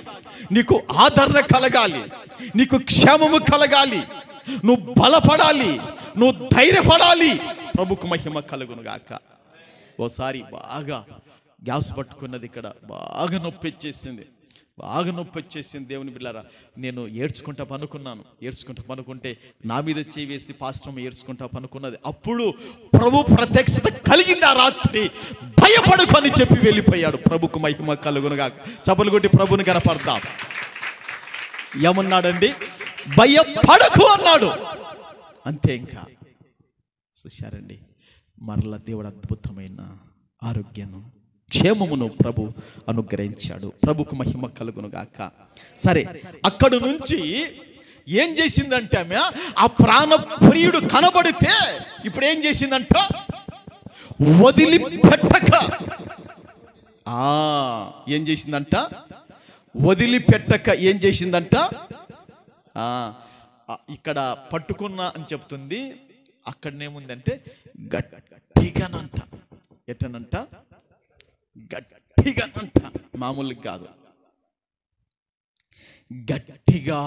నీకు ఆదరణ కలగాలి, నీకు క్షేమము కలగాలి, నువ్వు బలపడాలి, నువ్వు ధైర్యపడాలి. ప్రభుకు మహిమ కలుగును గాక. ఓసారి బాగా గ్యాస్ పట్టుకున్నది, ఇక్కడ బాగా నొప్పి వచ్చేసింది. దేవుని బిడ్డలారా, నేను ఏడ్చుకుంటా పనుకుంటే నా మీద చేయి వేసి పాస్టర్ ఏడ్చుకుంటా పనుకున్నది. అప్పుడు ప్రభు ప్రత్యక్షత కలిగింది ఆ రాత్రి. భయపడుకు అని చెప్పి వెళ్ళిపోయాడు. ప్రభుకు మహిమ కలుగునుగా. చప్పలు కొట్టి ప్రభుని కనపడతాం. ఏమన్నాడండి? భయపడకు అన్నాడు. అంతే. ఇంకా చూశారండి, మరలా దేవుడు అద్భుతమైన ఆరోగ్యను క్షేమమును ప్రభు అనుగ్రహించాడు. ప్రభుకు మహిమ కలుగునుగాక. సరే, అక్కడి నుంచి ఏం చేసిందంటే ఆమె, ఆ ప్రాణప్రియుడు కనబడితే ఇప్పుడు ఏం చేసిందంట? వదిలిపెట్టక ఏం చేసిందంట? వదిలిపెట్టక ఏం చేసిందంట? ఇక్కడ పట్టుకున్నా అని చెప్తుంది. అక్కడనేముందంటే గట్టిగానంట. ఎట్టనంట? గట్టిగానంట. మామూలుగా కాదు, గట్టిగా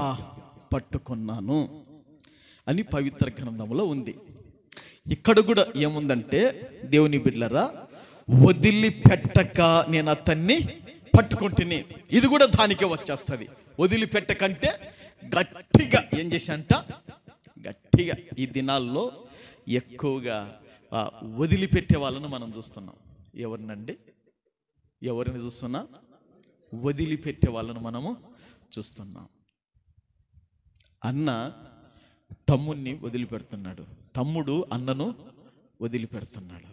పట్టుకున్నాను అని పవిత్ర గ్రంథంలో ఉంది. ఇక్కడ కూడా ఏముందంటే, దేవుని బిడ్డలారా, వదిలిపెట్టక నేను అతన్ని పట్టుకుంటుని. ఇది కూడా దానికే వచ్చేస్తుంది. వదిలిపెట్టకంటే గట్టిగా ఏం చేశాంట? గట్టిగా. ఈ దినాల్లో ఎక్కువగా వదిలిపెట్టే వాళ్ళను మనం చూస్తున్నాం. ఎవరిని చూస్తున్నా? వదిలిపెట్టే వాళ్ళను మనము చూస్తున్నాం. అన్న తమ్ముడిని వదిలిపెడుతున్నాడు, తమ్ముడు అన్నను వదిలిపెడుతున్నాడు.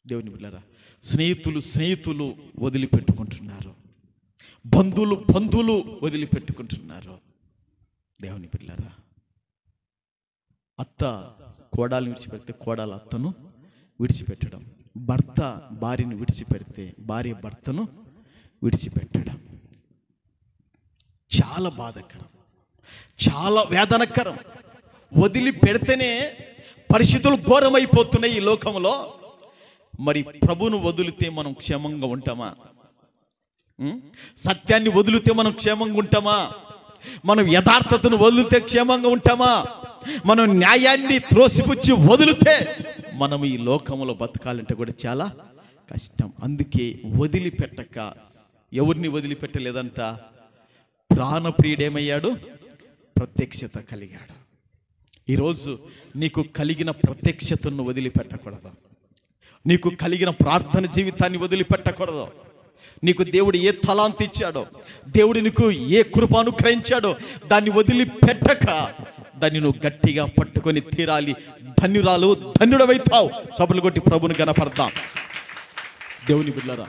దేవుని బిడ్డలారా, స్నేహితులు వదిలిపెట్టుకుంటున్నారు, బంధువులు వదిలిపెట్టుకుంటున్నారు. దేవుని బిడ్డలారా, అత్త కోడల్ని విడిచిపెడితే కోడలు అత్తను విడిచిపెట్టడం, భర్త భార్యను విడిచిపెడితే భార్య భర్తను విడిచిపెట్టడం చాలా బాధాకరం, చాలా వేదనకరం. వదిలిపెడితేనే పరిస్థితులు ఘోరమైపోతున్నాయి ఈ లోకంలో. మరి ప్రభువును వదిలితే మనం క్షేమంగా ఉంటామా? సత్యాన్ని వదిలితే మనం క్షేమంగా ఉంటామా? మనం యథార్థతను వదిలితే క్షేమంగా ఉంటామా? మనం న్యాయాన్ని త్రోసిపుచ్చి వదిలితే మనం ఈ లోకంలో బతకాలంటే కూడా చాలా కష్టం. అందుకే వదిలిపెట్టక, ఎవరిని వదిలిపెట్టలేదంట? ప్రాణప్రియుడేమయ్యాడు? ప్రత్యక్షత కలిగాడు. ఈరోజు నీకు కలిగిన ప్రత్యక్షతను వదిలిపెట్టకూడదు. నీకు కలిగిన ప్రార్థన జీవితాన్ని వదిలిపెట్టకూడదు. నీకు దేవుడు ఏ తలాంతు ఇచ్చాడో, దేవుడు నీకు ఏ కృప అనుగ్రహించాడో దాన్ని వదిలిపెట్టక దాన్ని నువ్వు గట్టిగా పట్టుకొని తీరాలి. ధన్యుడవైతావు. చప్పలు కొట్టి ప్రభుని గణపడతాం. దేవుని బిడ్డలారా,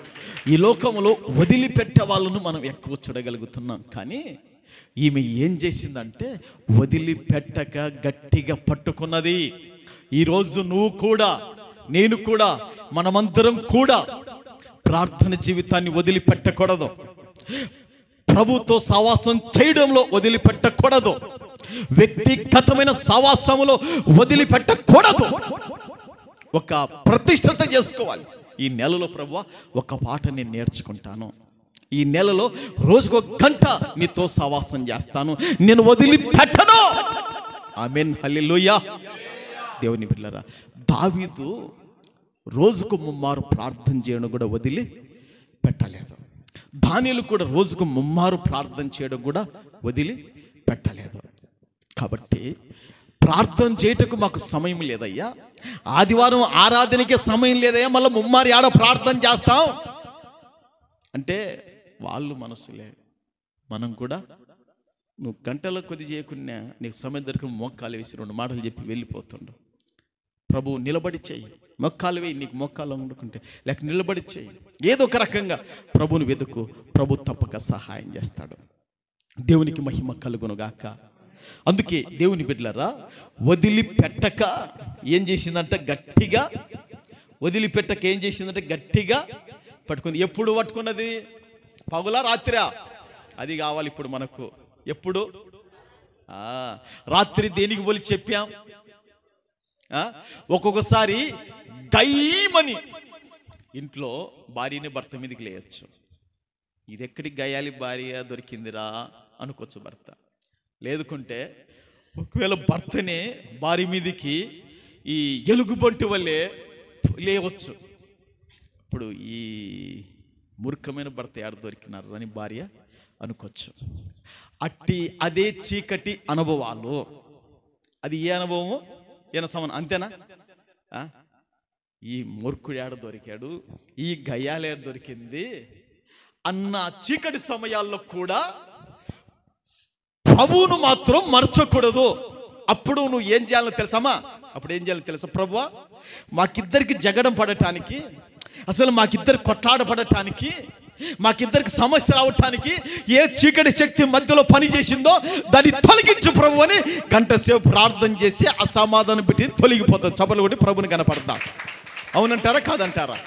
ఈ లోకంలో వదిలిపెట్టే వాళ్ళను మనం ఎక్కువ చూడగలుగుతున్నాం. కానీ ఈమె ఏం చేసిందంటే వదిలిపెట్టక గట్టిగా పట్టుకున్నది. ఈరోజు నువ్వు కూడా, నేను కూడా, మనమందరం కూడా ప్రార్థన జీవితాన్ని వదిలిపెట్టకూడదు. ప్రభుతో సహవాసం చేయడంలో వదిలిపెట్టకూడదు. వ్యక్తిగతమైన సహవాసములో వదిలిపెట్టకూడదు. ఒక ప్రతిష్ఠత చేసుకోవాలి. ఈ నెలలో ప్రభువా ఒక పాట నేను నేర్చుకుంటాను, ఈ నెలలో రోజుకో గంట నీతో సహవాసం చేస్తాను, నేను వదిలిపెట్టను. ఆమేన్, హల్లెలూయా. దేవుని బిడ్డలారా, దావీదు రోజుకు 3 మారు ప్రార్థన చేయడం కూడా వదిలి పెట్టలేదు. దానియేలు కూడా రోజుకు 3 మారు ప్రార్థన చేయడం కూడా వదిలి పెట్టలేదు. కాబట్టి ప్రార్థన చేయటకు మాకు సమయం లేదయ్యా, ఆదివారం ఆరాధనకే సమయం లేదయ్యా, మళ్ళీ 3 మారు ఆడ ప్రార్థన చేస్తాం అంటే వాళ్ళు మనసులే. మనం కూడా నువ్వు గంటల కొద్ది చేయకున్నా నీకు సమయం దొరికి మోక్కాలు వేసి 2 మాటలు చెప్పి వెళ్ళిపోతుండు. ప్రభు నిలబడి చెయ్యి, మొక్కాలు వేయి, నీకు మొక్కాలు వండుకుంటే లేక నిలబడి చెయ్యి, ఏదో ఒక రకంగా ప్రభుని వెతుకు. ప్రభు తప్పక సహాయం చేస్తాడు. దేవునికి మహిమ కలుగునుగాక. అందుకే దేవుని బిడ్డలారా, వదిలిపెట్టక ఏం చేసిందంట? గట్టిగా వదిలిపెట్టక ఏం చేసిందంటే గట్టిగా పట్టుకుంది. ఎప్పుడు పట్టుకున్నది? పగులా రాత్రా? అది కావాలి ఇప్పుడు మనకు. ఎప్పుడు? రాత్రి దేనికి పోలి చెప్పాం? ఒక్కొక్కసారి గయ్యమని ఇంట్లో భార్యని భర్త మీదకి లేయచ్చు. ఇది ఎక్కడికి గయ్యాలి భార్య దొరికిందిరా అనుకోవచ్చు భర్త. లేదుకుంటే ఒకవేళ భర్తనే భార్య మీదకి ఈ ఎలుగుబంటి వల్లే లేవచ్చు. అప్పుడు ఈ మూర్ఖమైన భర్త ఏడ దొరికినారు అని భార్య అనుకోవచ్చు. అదే చీకటి అనుభవాలు, అది ఏ అనుభవము అంతేనా? ఈ మూర్ఖుడు ఏడ దొరికాడు, ఈ గయ్యాలు ఏడ దొరికింది అన్న చీకటి సమయాల్లో కూడా ప్రభువును మాత్రం మర్చకూడదు. అప్పుడు నువ్వు ఏం చేయాలో తెలుసమ్మా? అప్పుడు ఏం చేయాలో తెలుసా? ప్రభువా, మాకిద్దరికి జగడం పడటానికి, అసలు మాకిద్దరు కొట్లాడ పడటానికి, మాకిద్దరికి సమస్య రావటానికి ఏ చీకటి శక్తి మధ్యలో పనిచేసిందో దాన్ని తొలగించు ప్రభు అని గంట సేపు ప్రార్థన చేసి అసమాధానం పెట్టి తొలగిపోతుంది. చపలు కొట్టి ప్రభుని కనపడతా. అవునంటారా కాదంటారా?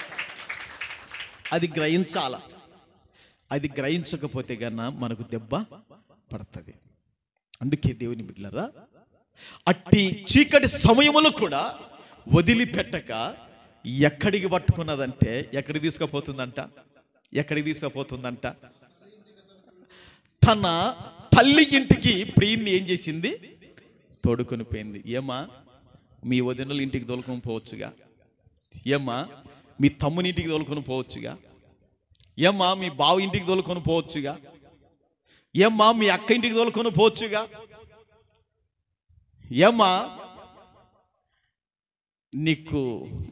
అది గ్రహించాల. అది గ్రహించకపోతే గన్నా మనకు దెబ్బ పడుతుంది. అందుకే దేవుని బిడ్డలారా, అట్టి చీకటి సమయములో కూడా వదిలిపెట్టక ఎక్కడికి పట్టుకున్నదంటే ఎక్కడికి తీసుకుపోతుందంట? తన తల్లి ఇంటికి ప్రియుని ఏం చేసింది? తోడుకొని పోయింది. ఏమా మీ వదినల ఇంటికి తోలుకొని పోవచ్చుగా? ఏమ్మా మీ తమ్ముని ఇంటికి తోలుకొని పోవచ్చుగా? ఏమ్మా మీ బావ ఇంటికి తోలుకొని పోవచ్చుగా? ఏమ్మా మీ అక్క ఇంటికి తోలుకొని పోవచ్చుగా? ఏమ్మా నీకు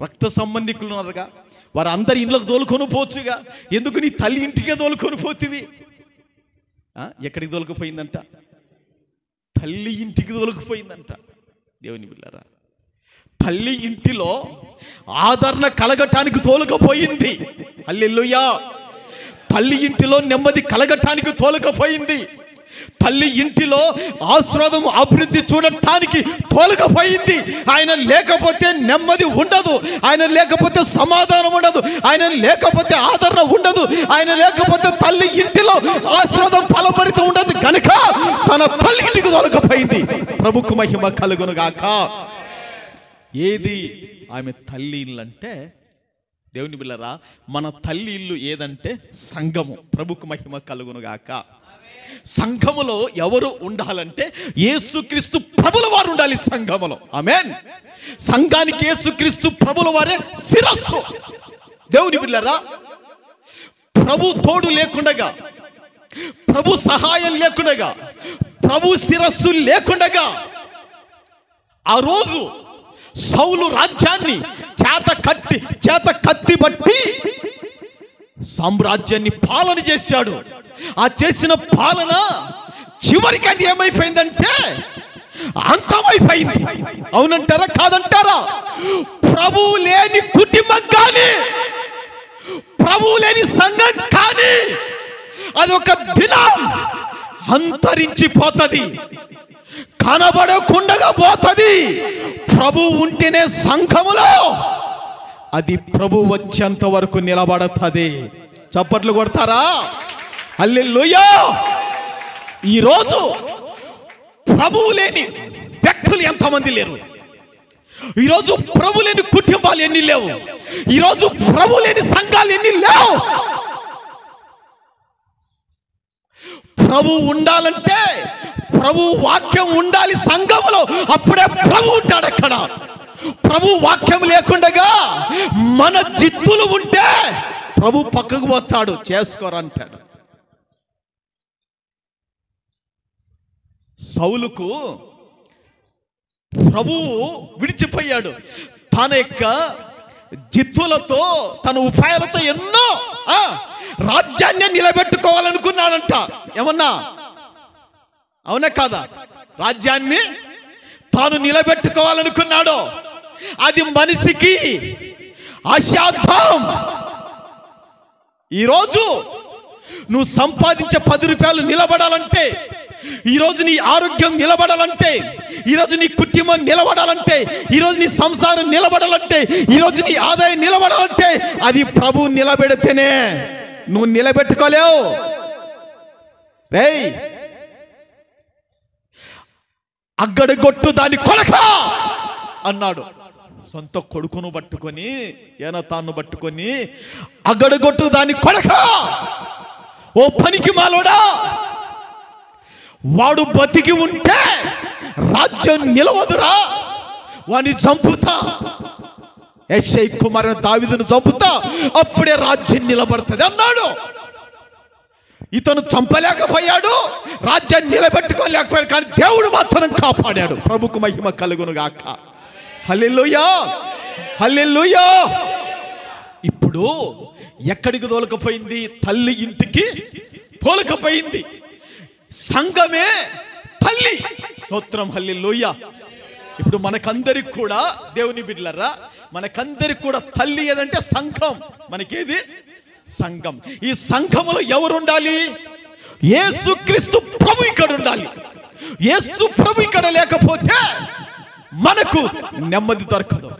రక్త సంబంధికులు ఉన్నారుగా, వారు అందరి ఇంట్లోకి తోలుకొని పోవచ్చుగా? ఎందుకు నీ తల్లి ఇంటికే తోలుకొని పోతివి? ఎక్కడికి తోలుకుపోయిందంట? తల్లి ఇంటికి తోలుకుపోయిందంట. దేవుని బిడ్డలారా, తల్లి ఇంటిలో ఆదరణ కలగటానికి తోలుకపోయింది. హల్లెలూయా. తల్లి ఇంటిలో నెమ్మది కలగటానికి తోలుకపోయింది. తల్లి ఇంటిలో ఆశీర్వాదం అభివృద్ధి చూడటానికి తోలుకపోయింది. ఆయన లేకపోతే నెమ్మది ఉండదు, ఆయన లేకపోతే సమాధానం ఉండదు, ఆయన లేకపోతే ఆదరణ ఉండదు, ఆయన లేకపోతే తల్లి ఇంటిలో ఆశీర్వాదం ఫలభరితం ఉండదు. కనుక తన తల్లి ఇంటికి తోలుకపోయింది. ప్రభుకు మహిమ కలుగును గాక. ఏది ఆమె తల్లి ఇల్లు అంటే? దేవుని బిడ్డలారా, మన తల్లి ఇల్లు ఏదంటే సంఘము. ప్రభుకు మహిమ కలుగును గాక. సంఘములో ఎవరు ఉండాలంటే యేసుక్రీస్తు ప్రభుల వారు ఉండాలి సంఘములో. ఆమేన్. సంఘానికి యేసుక్రీస్తు ప్రభుల వారే శిరస్సు. దేవుని బిడ్డలారా, ప్రభు తోడు లేకుండగా, ప్రభు సహాయం లేకుండగా, ప్రభు శిరస్సు లేకుండగా ఆ రోజు సౌలు రాజ్యాన్ని చేత కత్తి బట్టి సామ్రాజ్యాన్ని పాలన చేశాడు. ఆ చేసిన పాలన చివరికి అది ఏమైపోయిందంటే అంతమైపోయింది. అవునంటారా కాదంటారా? ప్రభువు లేని కుటుంబం కానీ, ప్రభువు లేని సంఘం కానీ అది ఒక దినం అంతరించిపోతుంది, కనబడకుండా పోతుంది. ప్రభు ఉంటేనే సంఘములో అది ప్రభు వచ్చేంత వరకు నిలబడుతుంది. చప్పట్లు కొడతారా? హల్లెలూయా. ఈరోజు ప్రభువు లేని వ్యక్తులు ఎంతమంది లేరు? ఈరోజు ప్రభు లేని కుటుంబాలు ఎన్ని లేవు? ఈరోజు ప్రభు లేని సంఘాలు ఎన్ని లేవు? ప్రభు ఉండాలంటే ప్రభు వాక్యం ఉండాలి సంఘములో, అప్పుడే ప్రభు ఉంటాడు అక్కడ. ప్రభు వాక్యం లేకుండగా మన జిత్తులు ఉంటే ప్రభు పక్కకు పోతాడు, చేసుకోరంటాడు. సౌలుకు ప్రభువు విడిచిపోయాడు. తన యొక్క జిత్తులతో, తన ఉపాయాలతో ఎన్నో రాజ్యాన్ని నిలబెట్టుకోవాలనుకున్నాడంట. ఏమన్నా అవునా కాదా? రాజ్యాన్ని తాను నిలబెట్టుకోవాలనుకున్నాడు. అది మనిషికి అసాధ్యం. ఈరోజు నువ్వు సంపాదించే 10 రూపాయలు నిలబడాలంటే, ఈరోజు నీ ఆరోగ్యం నిలబడాలంటే, ఈరోజు నీ కుటుంబం నిలబడాలంటే, ఈరోజు నీ సంసారం నిలబడాలంటే, ఈరోజు నీ ఆదాయం నిలబడాలంటే అది ప్రభు నిలబెడితేనే. నువ్వు నిలబెట్టుకోలేవు. రేయ్, అగ్గడగొట్టు దాని కొలక అన్నాడు. సొంత కొడుకును పట్టుకొని, యోనాతాను పట్టుకొని, అగ్గడగొట్టు దాని కొలక. ఓ పనికి మాలోడా, వాడు బతికి ఉంటే రాజ్యం నిలవదురా, వాడిని చంపుతా. యెషై కుమారుడు దావీదును చంపుతా, అప్పుడే రాజ్యం నిలబడుతుంది అన్నాడు. ఇతను చంపలేకపోయాడు, రాజ్యాన్ని నిలబెట్టుకోలేకపోయాడు, కానీ దేవుడు మాత్రం కాపాడాడు. ప్రభుకు మహిమ కలుగును గాక. హల్లెలూయా, హల్లెలూయా. ఇప్పుడు ఎక్కడికి తోలుకపోయింది? తల్లి ఇంటికి తోలుకపోయింది. సంఘమే తల్లి. స్తోత్రం, హల్లెలూయా. ఇప్పుడు మనకందరికి కూడా దేవుని బిడ్డలారా, మనకందరికి కూడా తల్లి ఏదంటే సంఘం. మనకేది? సంఘం. ఈ సంఘములో ఎవరు ఉండాలి? యేసుక్రీస్తు ప్రభు ఇక్కడ ఉండాలి. యేసు ప్రభు ఇక్కడ లేకపోతే మనకు నెమ్మది దొరకదు,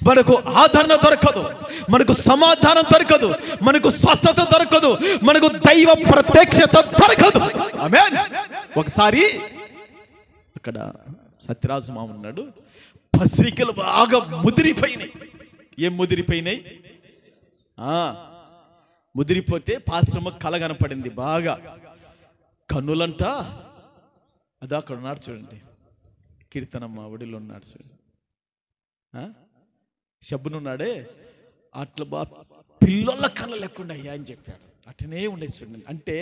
మనకు ఆదరణ దొరకదు, మనకు సమాధానం దొరకదు, మనకు స్వస్థత దొరకదు, మనకు దైవ ప్రత్యక్షత దొరకదు. ఆమేన్. ఒకసారి అక్కడ సత్యరాజు మామ ఉన్నాడు. పసిరికలు బాగా ముదిరిపోయినాయి. ఏం ముదిరిపోయినాయి? ముదిరిపోతే పాశ్రమ కల కనపడింది బాగా. కన్నులంట అదో అక్కడ ఉన్నాడు చూడండి, కీర్తనమ్మ ఒడిలో ఉన్నాడు చూడండి, శబ్బునున్నాడే, అట్లా పిల్లల కళ్ళ లేకుండా అయ్యా అని చెప్పాడు. అట్లనే ఉండేది చూడండి. అంటే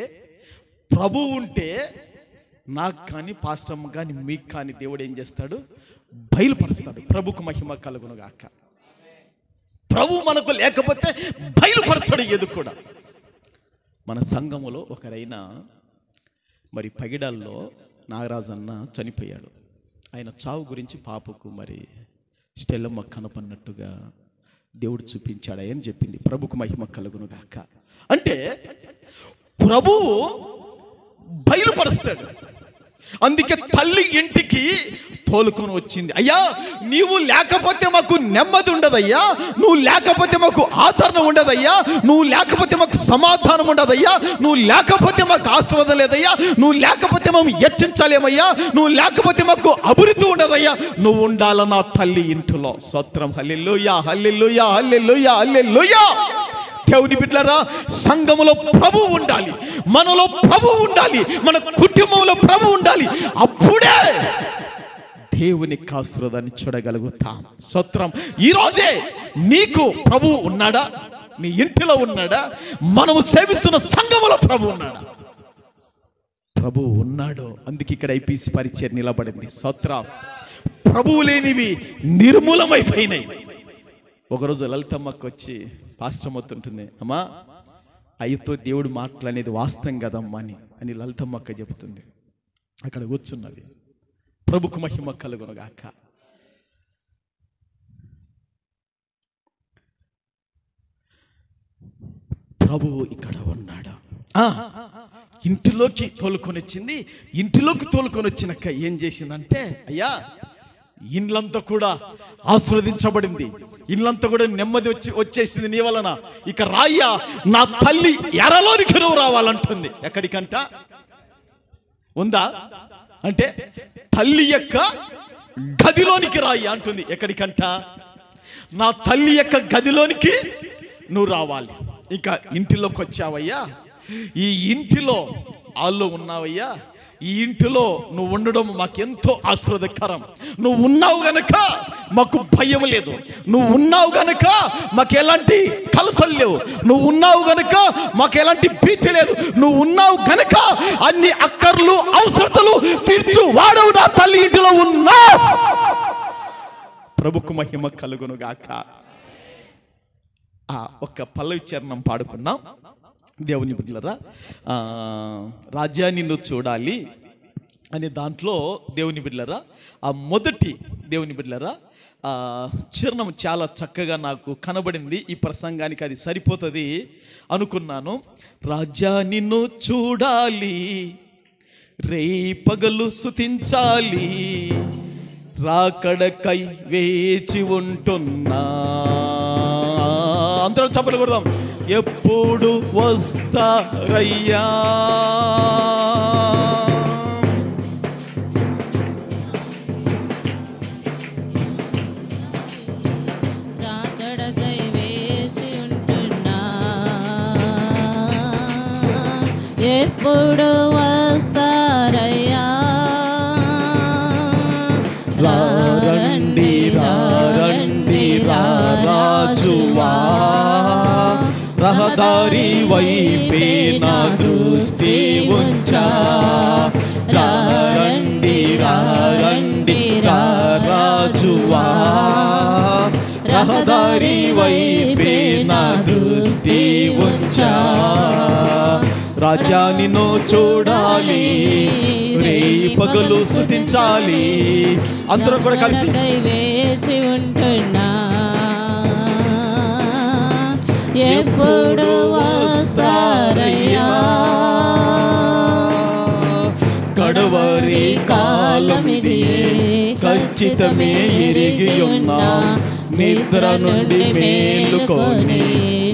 ప్రభు ఉంటే నాకు కానీ పాస్టమ్మ కానీ మీకు కానీ దేవుడు ఏం చేస్తాడు? బయలుపరుస్తాడు. ప్రభుకు మహిమ కలుగును గాక. ప్రభు మనకు లేకపోతే బయలుపరచడు ఏది కూడా. మన సంఘములో ఒకరైనా మరి పగిడాల్లో నాగరాజు అన్న చనిపోయాడు. ఆయన చావు గురించి పాపకు మరి స్టెల్లమ్మ కనపన్నట్టుగా దేవుడు చూపించాడని చెప్పింది. ప్రభుకు మహిమ కలుగును గాక. అంటే ప్రభువు బయలుపరుస్తాడు. అందుకే తల్లి ఇంటికి తోలుకొని వచ్చింది. అయ్యా నీవు లేకపోతే మాకు నెమ్మది ఉండదయ్యా, నువ్వు లేకపోతే మాకు ఆదరణ ఉండదయ్యా, నువ్వు లేకపోతే మాకు సమాధానం ఉండదయ్యా, నువ్వు లేకపోతే మాకు ఆశీర్వాదం లేదయ్యా, నువ్వు లేకపోతే మేము హెచ్చించలేమయ్యా, నువ్వు లేకపోతే మాకు అభివృద్ధి ఉండదయ్యా, నువ్వు ఉండాల నా తల్లి ఇంటిలో. స్తోత్రం, హల్లెలూయా, హల్లెలూయా, హల్లెలూయా, హల్లెలూయా. దేవుని బిడ్డలారా, సంఘములో ప్రభు ఉండాలి, మనలో ప్రభు ఉండాలి, మన కుటుంబంలో ప్రభు ఉండాలి. అప్పుడే దేవునికి ఆశీర్వాదాన్ని చూడగలుగుతాం. స్తోత్రం. ఈరోజే నీకు ప్రభు ఉన్నాడా? నీ ఇంటిలో ఉన్నాడా? మనము సేవిస్తున్న సంఘములో ప్రభు ఉన్నాడా? ప్రభు ఉన్నాడు. అందుకే ఇక్కడ ఐపీసీ పరిచయం నిలబడింది. స్తోత్రం. ప్రభువు లేనివి నిర్మూలమైపోయినాయి. ఒకరోజు లలితమ్మకు వచ్చి పాస్టర్ మొత్తుంటుంది, అమ్మా అయ్యతో దేవుడు మాట్లాడేది వాస్తవం కదమ్మా అని లలితమ్మక్క చెబుతుంది. అక్కడ కూర్చున్నది. ప్రభుకు మహిమ కలుగును గాక. ప్రభువు ఇక్కడ ఉన్నాడు. ఇంటిలోకి తోలుకొని వచ్చింది. ఇంటిలోకి తోలుకొని వచ్చినాక ఏం చేసిందంటే, అయ్యా ఇండ్లంతా కూడా ఆశీర్వదించబడింది, ఇల్లంతా కూడా నెమ్మది వచ్చేసింది నీ వలన. ఇక రాయ్యా నా తల్లి ఎరలోనికి నువ్వు రావాలంటుంది. ఎక్కడికంట ఉందా అంటే తల్లి యొక్క గదిలోనికి రాయ్యా అంటుంది. ఎక్కడికంట? నా తల్లి యొక్క గదిలోనికి నువ్వు రావాలి. ఇంకా ఇంటిలోకి వచ్చావయ్యా, ఈ ఇంటిలో ఆల్లో ఉన్నావయ్యా, ఈ ఇంటిలో నువ్వు ఉండడం మాకెంతో ఆశీర్వాదకరం. నువ్వు ఉన్నావు గనక మాకు భయం లేదు, నువ్వు ఉన్నావు గనక మాకు ఎలాంటి కలతలు లేవు, నువ్వు ఉన్నావు గనక మాకు ఎలాంటి భీతి లేదు, నువ్వు ఉన్నావు గనక అన్ని అక్కర్లు అవసరతలు తీర్చు వాడవు నా తల్లి ఇంటిలో ఉన్నావు. ప్రభుకు మహిమ కలుగును గాక. ఒక పల్లవి చరణం పాడుకుందాం దేవుని బిడ్డలారా. రాజ్యా నిన్ను చూడాలి అనే దాంట్లో దేవుని బిడ్డలారా, ఆ మొదటి దేవుని బిడ్డలారా చరణం చాలా చక్కగా నాకు కనబడింది. ఈ ప్రసంగానికి అది సరిపోతుంది అనుకున్నాను. రాజ్యా నిన్ను చూడాలి, రేయి పగలు స్తుతించాలి, రాకడకై వేచి ఉంటున్నా. అందరం చప్పట్లు కొడదాం. ఎప్పుడు వస్తారయ్యా, రాకడకై వేచి ఉంటున్నా, ఎప్పుడు వస్తారయ్యా, రండి రండి రా రహదారి వైపే నా దృష్టి ఉంచా. రండి రండి రాజువా, రహదారి వైపే నా దృష్టి ఉంచా. రాజ్యానినో చూడాలి, రేయి పగలు స్తుతించాలి. అందరూ కూడా కలిసి వేచి ఉంటున్నా, ఎప్పుడు వస్తారయ్యా. కడవరి కాలమిది ఖచ్చితమే ఎరిగి ఉన్నా. నిద్ర నుండి మేలుకొని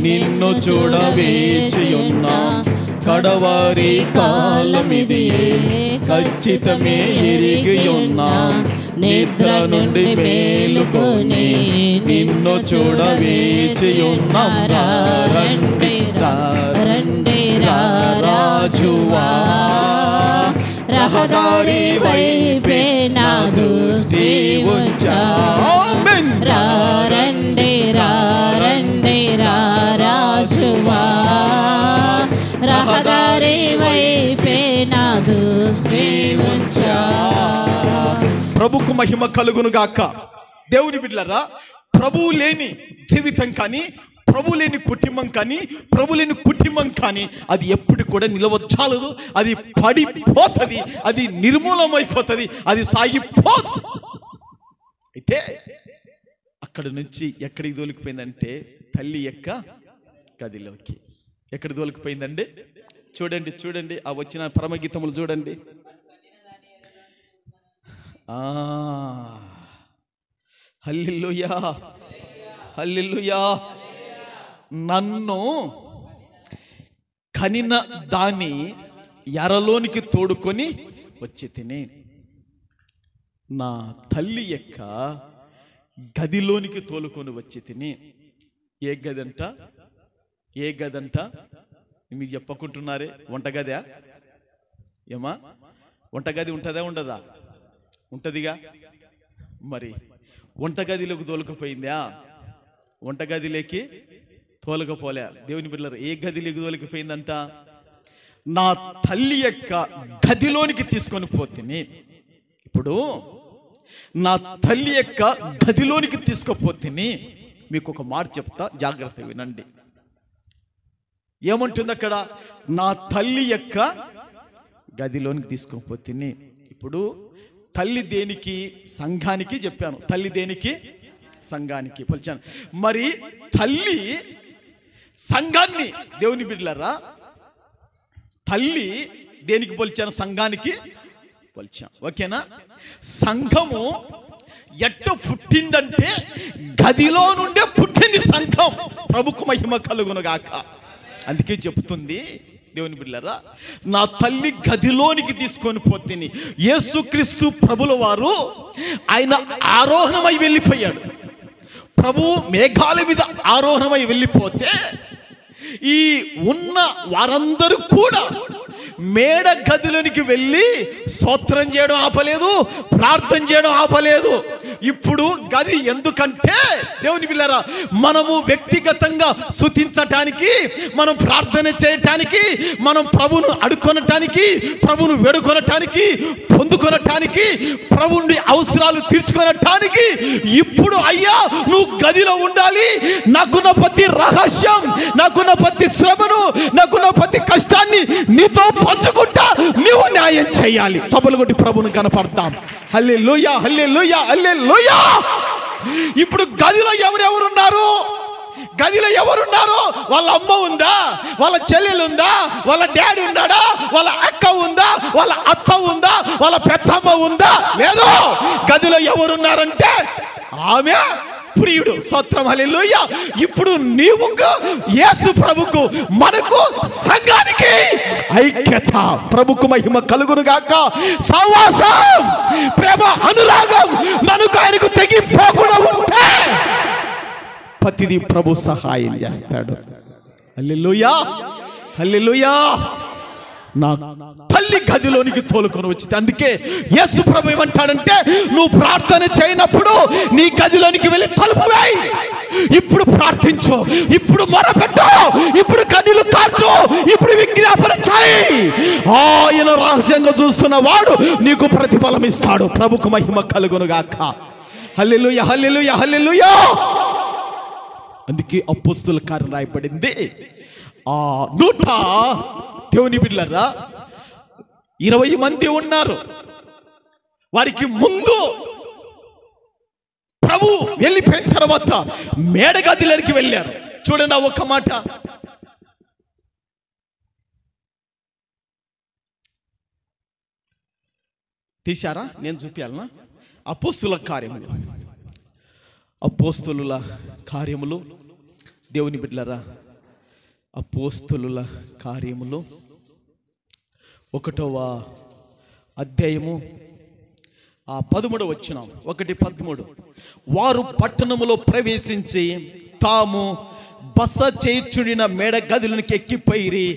నిన్ను చూడ వేచి ఉన్నా. కడవరి కాలమిది ఖచ్చితమే ఎరిగి ఉన్నా. నిద్ర నుండి మేలుకొని నిన్ను చూడ వేచి ఉన్నా. రండి రండి రాజువా, రహదారి వైపే నా దృష్టి ఉంచా. రండి రండి రాజువా, రహదారి వైపే నా దృష్టి ఉంచా. ప్రభుకు మహిమ కలుగును గాక. దేవుని బిడ్డలారా, ప్రభువు లేని జీవితం కానీ, ప్రభు లేని కుటుంబం కానీ, ప్రభు లేని కుటుంబం కానీ అది ఎప్పుడు కూడా నిలవచ్చాలదు. అది పడిపోతుంది, అది నిర్మూలమైపోతుంది, అది సాగిపోదు. అయితే అక్కడి నుంచి ఎక్కడికి దొలికిపోయిందంటే తల్లి యొక్క గదిలోకి. ఎక్కడికి దొలికిపోయిందండి? చూడండి చూడండి, ఆ వచ్చిన పరమగీతములు చూడండి. హల్లెలూయా హల్లెలూయా. నన్ను కనిన దాని ఎరలోనికి తోడుకొని వచ్చి తిని, నా తల్లి యొక్క గదిలోనికి తోలుకొని వచ్చి తిని. ఏ గదంట? ఏ గదంట? మీరు చెప్పకుంటున్నారే, వంటగదా? ఏమా వంటగది ఉంటుందా ఉండదా? ఉంటదిగా. మరి వంటగదిలోకి తోలుకపోయిందా? వంటగదిలోకి తోలకపోలే. దేవుని బిడ్డలారా, ఏ గదిలోకి తోలికిపోయిందంట? నా తల్లి యొక్క గదిలోనికి తీసుకొని పోతిని. ఇప్పుడు నా తల్లి యొక్క గదిలోనికి తీసుకుపోతిని. మీకు ఒక మాట చెప్తా, జాగ్రత్తగా వినండి. ఏమంటుంది అక్కడ? నా తల్లి యొక్క గదిలోనికి తీసుకుపోతిని. ఇప్పుడు తల్లి దేనికి? సంఘానికి చెప్పాను. తల్లి దేనికి? సంఘానికి పిలిచాను. మరి తల్లి సంఘాన్ని, దేవుని బిడ్డలారా, తల్లి దేనికి పోల్చాను? సంఘానికి పోల్చాం. ఓకేనా? సంఘము ఎట్ట పుట్టిందంటే గదిలో నుండే పుట్టింది సంఘం. ప్రభుకు మహిమ కలుగును గాక. అందుకే చెప్తుంది దేవుని బిడ్డలారా, నా తల్లి గదిలోనికి తీసుకొని పోతిని. యేసుక్రీస్తు ప్రభుల వారు ఆయన ఆరోహణమై వెళ్ళిపోయాడు. ప్రభువు మేఘాల మీద ఆరోహణమై వెళ్ళిపోతే ఈ ఉన్న వారందరూ కూడా మేడ గదిలోనికి వెళ్ళి స్తోత్రం చేయడం ఆపలేదు, ప్రార్థన చేయడం ఆపలేదు. ఇప్పుడు గది ఎందుకంటే దేవుని బిడ్డలారా, మనము వ్యక్తిగతంగా స్తుతించటానికి, మనం ప్రార్థన చేయటానికి, మనం ప్రభువును అడుక్కొనటానికి, ప్రభువును వేడుకొనటానికి, పొందుకొనటానికి, ప్రభువుని అవసరాలు తీర్చుకొనటానికి ఇప్పుడు అయ్యా నువ్వు గదిలో ఉండాలి. నాకున్న ప్రతి రహస్యం, నాకున్న ప్రతి శ్రమను, నాకున్న ప్రతి కష్టాన్ని నీతో పంచుకుంటా నువ్వు న్యాయం చేయాలి. చప్పలు కొట్టి ప్రభువును కనపడతాం. హల్లెలూయా హల్లెలూయా హల్లెలూయా. ఇప్పుడు గదిలో ఎవరెవరున్నారు? గదిలో ఎవరున్నారు? వాళ్ళ అమ్మ ఉందా? వాళ్ళ చెల్లెలు ఉందా? వాళ్ళ డాడీ ఉన్నాడా? వాళ్ళ అక్క ఉందా? వాళ్ళ అత్త ఉందా? వాళ్ళ పెద్దమ్మ ఉందా? లేదు. గదిలో ఎవరున్నారంటే ఆమె ప్రియుడు. స్తోత్రం హల్లెలూయా. ఇప్పుడు నీవు యేసు ప్రభుకు, మనకు, సంఘానికి ఐక్యత. ప్రభుకు మహిమ కలుగును గాక. సహవాసం, ప్రేమ, అనురాగం మనకు ఆయనకు తెగిపోకుండా ఉంటే ప్రతిదీ ప్రభు సహాయం చేస్తాడు. హల్లెలూయా హల్లెలూయా. నా తల్లి గదిలోనికి తోలుకొని వచ్చింది. అందుకే యేసు ప్రభు ఏమంటాడంటే, నువ్వు ప్రార్థన చేయనప్పుడు నీ గదిలోనికి వెళ్ళి తలుపు వేయి. ఇప్పుడు ప్రార్థించు, ఇప్పుడు మొరపెట్టు, ఇప్పుడు కన్నీళ్లు కార్చు, ఇప్పుడు విజ్ఞాపన చేయి. ఆయన రహస్యంగా చూస్తున్న వాడు నీకు ప్రతిఫలం ఇస్తాడు. ప్రభుకు మహిమ కలుగునుగాక. హల్లెలూయా, హల్లెలూయా, హల్లెలూయా. అందుకే అపోస్తుల కార్యం రాయబడింది. ఆ 100 దేవుని బిడ్డలారా 20 మంది ఉన్నారు. వారికి ముందు ప్రభు వెళ్ళిపోయిన తర్వాత మేడగదిలోకి వెళ్ళారు. చూడండి ఆ ఒక్క మాట. తీశారా? నేను చూపించాలనా? అపోస్తుల కార్యములు, అపోస్తుల కార్యములు దేవుని బిడ్డలారా, అపోస్తుల కార్యములు 1వ అధ్యాయము 13వ వచనం, 1:13. వారు పట్టణములో ప్రవేశించి తాము బస చేయుచుండిన మేడ గదులకు ఎక్కిపోయిరి.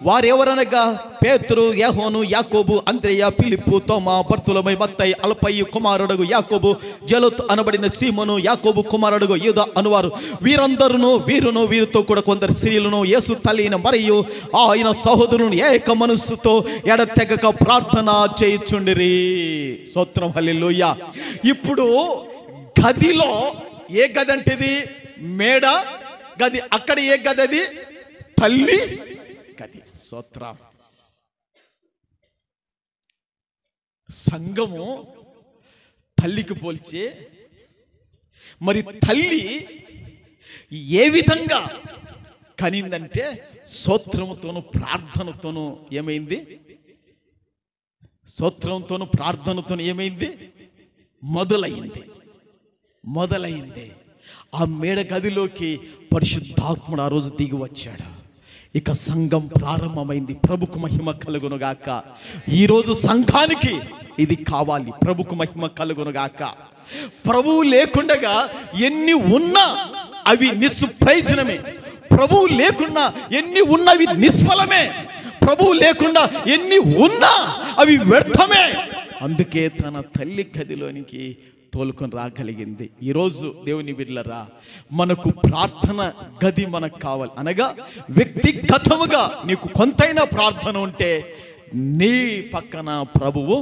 వారెవరనగా పేతురు, యోహాను, యాకోబు, అంద్రెయ, ఫిలిప్పు, తోమా, బర్తులమై, మత్తయి, అల్ఫయి కుమారుడు యాకోబు, జలోత్ అనబడిన సీమోను, యాకోబు కుమారుడు యూదా అనువారు. వీరును వీరితో కూడా కొందరు స్త్రీలను, యేసు తల్లిన మరియు ఆయన సహోదరులను ఏక మనస్సుతో ఎడతెగక ప్రార్థన చేయుచుండిరి. స్తోత్రం, హల్లెలూయా. ఇప్పుడు గదిలో ఏ గది అంటే ఇది? మేడ గది. అక్కడ ఏ గది? అది తల్లి గది. స్తోత్రం. సంఘము తల్లికి పోల్చి, మరి తల్లి ఏ విధంగా కనిందంటే స్తోత్రముతోను ప్రార్థనతోను ఏమైంది? స్తోత్రంతోను ప్రార్థనతోను ఏమైంది? మొదలైంది. ఆ మేడ గదిలోకి పరిశుద్ధాత్ముడు ఆ రోజు దిగి వచ్చాడు. ఇక సంఘం ప్రారంభమైంది. ప్రభుకు మహిమ కలుగునుగాక. ఈరోజు సంఘానికి ఇది కావాలి. ప్రభుకు మహిమ కలుగునుగాక. ప్రభువు లేకుండగా ఎన్ని ఉన్నా అవి నిష్ప్రయోజనమే. ప్రభువు లేకుండా ఎన్ని ఉన్నవి నిష్ఫలమే. ప్రభువు లేకుండా ఎన్ని ఉన్నా అవి వ్యర్థమే. అందుకే తన తల్లి గదిలోనికి తోలుకొని రాగలిగింది. ఈరోజు దేవుని బిడ్డలారా, మనకు ప్రార్థన గది మనకు కావాలి. అనగా వ్యక్తిగతముగా నీకు కొంతైనా ప్రార్థన ఉంటే నీ పక్కన ప్రభువు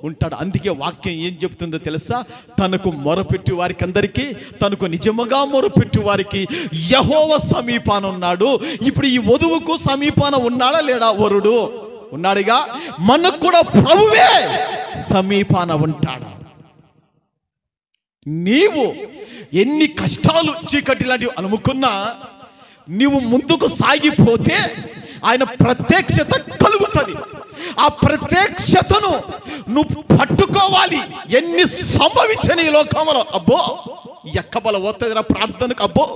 ఉంటాడు. అందుకే వాక్యం ఏం చెప్తుందో తెలుసా? తనకు మొరపెట్టి వారికి అందరికీ, తనకు నిజముగా మొరపెట్టి వారికి యెహోవా సమీపాన ఉన్నాడు. ఇప్పుడు ఈ వధువుకు సమీపాన ఉన్నాడా లేడా? వరుడు ఉన్నాడుగా. మనకు కూడా ప్రభువే సమీపాన ఉంటాడు. నీవు ఎన్ని కష్టాలు చీకటి లాంటివి అనుకున్నా నీవు ముందుకు సాగిపోతే ఆయన ప్రత్యక్షత కలుగుతుంది. ఆ ప్రత్యక్షతను నువ్వు పట్టుకోవాలి. ఎన్ని సంభవించని ఈ లోకంలో, అబ్బో ఎక్కబల వస్తుందిరా ప్రార్థనకు, అబ్బో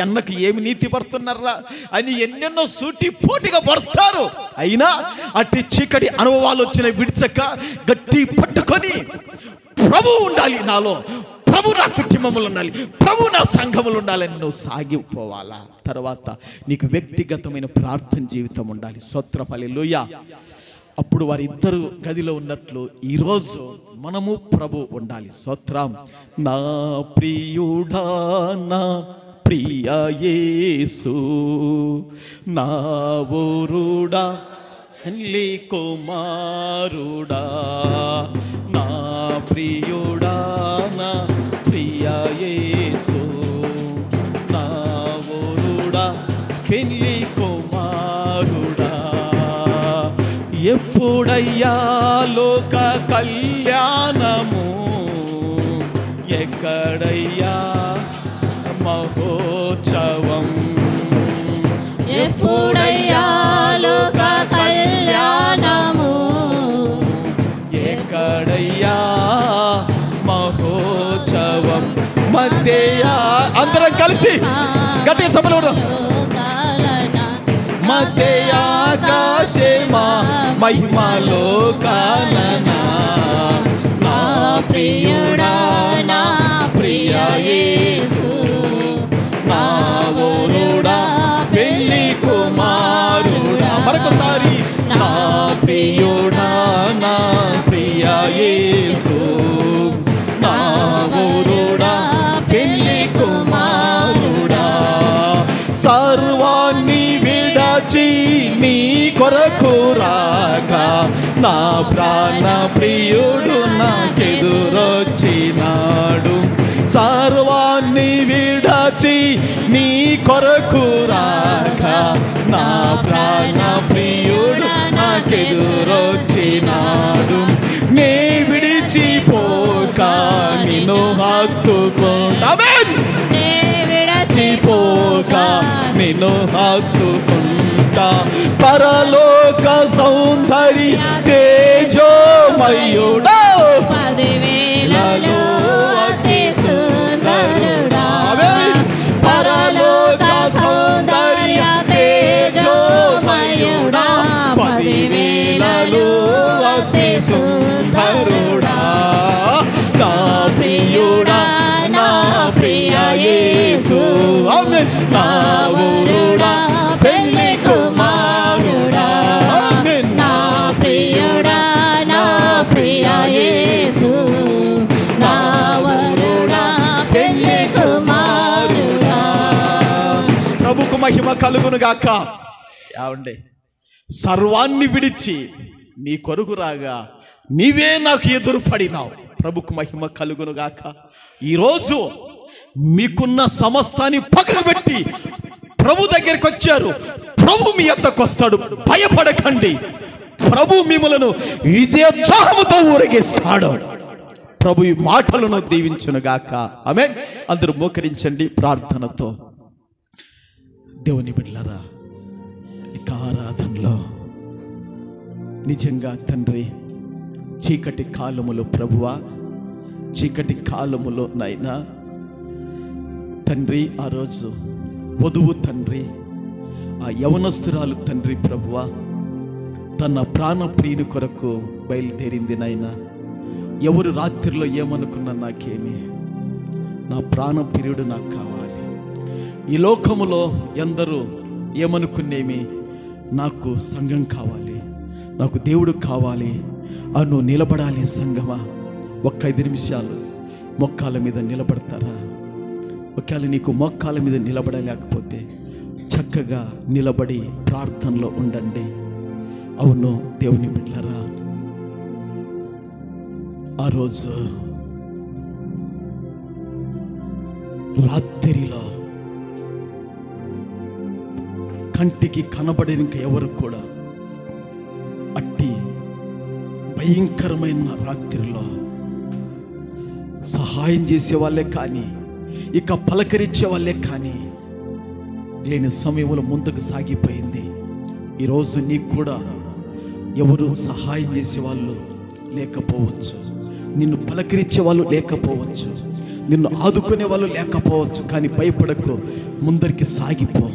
ఎన్నకు ఏమి నీతి పడుతున్నారా అని ఎన్నెన్నో సూటి పోటీగా పరుస్తారు. అయినా అట్టి చీకటి అనుభవాలు వచ్చిన విడిచక గట్టి పట్టుకొని ప్రభు ఉండాలి నాలో, ప్రభు నా కుటుంబములు ఉండాలి, ప్రభు నా సంఘములు ఉండాలని నువ్వు సాగిపోవాలా. తర్వాత నీకు వ్యక్తిగతమైన ప్రార్థన జీవితం ఉండాలి. స్తోత్రం, హల్లెలూయా. అప్పుడు వారిద్దరు గదిలో ఉన్నట్లు ఈరోజు మనము ప్రభు ఉండాలి. స్తోత్రం. నా ప్రియుడా, నా ప్రియ యేసు, నా వరుడా, తల్లి కుమారుడా, నా ప్రియుడా, నా ప్రియ యేసు, నా వరుడా, పెళ్లి కుమారుడా. ఎప్పుడయ్యా లోక కళ్యాణము, ఎక్కడయ్యా మహోత్సవం, ఎప్పుడయ్యా లోక కళ్యాణము, ఎక్కడయ్యా మహోత్సవం మధ్యయా. అందరం కలిసి గట్టిగా చెప్పలేడు. మధ్యయాకాశమా మహిమలో కాననా, నా ప్రియుడా, నా ప్రియ యేసు, నా వరుడా, పెళ్లి కుమారుడా. మరొకసారి, నా ప్రియుడా, నా ప్రియ యేసు, నా వరుడా, పెళ్లి కుమారుడా. నా ప్రాణ ప్రియుడు నాకెదురొచ్చినాడు. సర్వాన్ని విడచి నీ కొరకు రాక నా ప్రాణ ప్రియుడు నాకెదురొచ్చినాడు. నే విడిచిపోక నిన్ను హత్తుకుంటా, విడిచిపోక నిన్ను హత్తుకుంటా. పరలోక సౌందర్య తేజోమయుడా, 10,000లలో అతి సుందరుడా. పరలోక సౌందర్య తేజోమయుడా, 10,000లలో అతి సుందరుడా. నా ప్రియుడా, నా ప్రియ యేసు, నా వరుడా, పెళ్లి కుమారుడా. నా ప్రియుడా, నా ప్రియ యేసు, నా వరుడా, పెళ్లి కుమారుడా. ప్రభుకు మహిమ కలుగును గాక. ఏమండి, సర్వాన్ని విడిచి నీ కొరకు రాగా నీవే నాకు ఎదురు పడినావు. ప్రభుకు మహిమ కలుగును గాక. ఈరోజు మీకున్న సమస్తాన్ని పక్కబెట్టి ప్రభు దగ్గరికి వచ్చారు. ప్రభు మీ యొద్దకు వస్తాడు, భయపడకండి. ప్రభు మిమ్మలను విజయోత్సాహముతో ఊరేగిస్తాడు. ప్రభు ఈ మాటలను దీవించును గాక. ఆమేన్. అందరూ మోకరించండి ప్రార్థనతో. దేవుని బిడ్డలారా, ఇక ఆరాధనలో నిజంగా తండ్రి, చీకటి కాలములో ప్రభువా, చీకటి కాలములో నైనా తండ్రి, ఆ రోజు వధువు తండ్రి, ఆ యవనస్తురాలు తండ్రి ప్రభువా, తన ప్రాణప్రియుని కొరకు బయలుదేరింది నైనా. ఎవరు రాత్రిలో ఏమనుకున్నా నాకేమి, నా ప్రాణప్రియుడు నాకు కావాలి. ఈ లోకములో ఎందరూ ఏమనుకునేమి, నాకు సంఘం కావాలి, నాకు దేవుడు కావాలి. అను నిలబడాలి సంఘమా. ఒక్క 5 నిమిషాలు మొక్కాల మీద నిలబడతారా? ఒకవేళ నీకు మొక్కాల మీద నిలబడలేకపోతే చక్కగా నిలబడి ప్రార్థనలో ఉండండి. అవును దేవుని బిడ్డలారా, ఆ రోజు రాత్రిలో కంటికి కనబడిన ఎవరు కూడా అట్టి భయంకరమైన రాత్రిలో సహాయం చేసే వాళ్ళే కానీ, ఇక పలకరించే వాళ్ళే కానీ లేని సమయంలో ముందుకు సాగిపోయింది. ఈరోజు నీకు కూడా ఎవరు సహాయం చేసే వాళ్ళు లేకపోవచ్చు, నిన్ను పలకరించే వాళ్ళు లేకపోవచ్చు, నిన్ను ఆదుకునే వాళ్ళు లేకపోవచ్చు. కానీ భయపడకు, ముందరికి సాగిపో,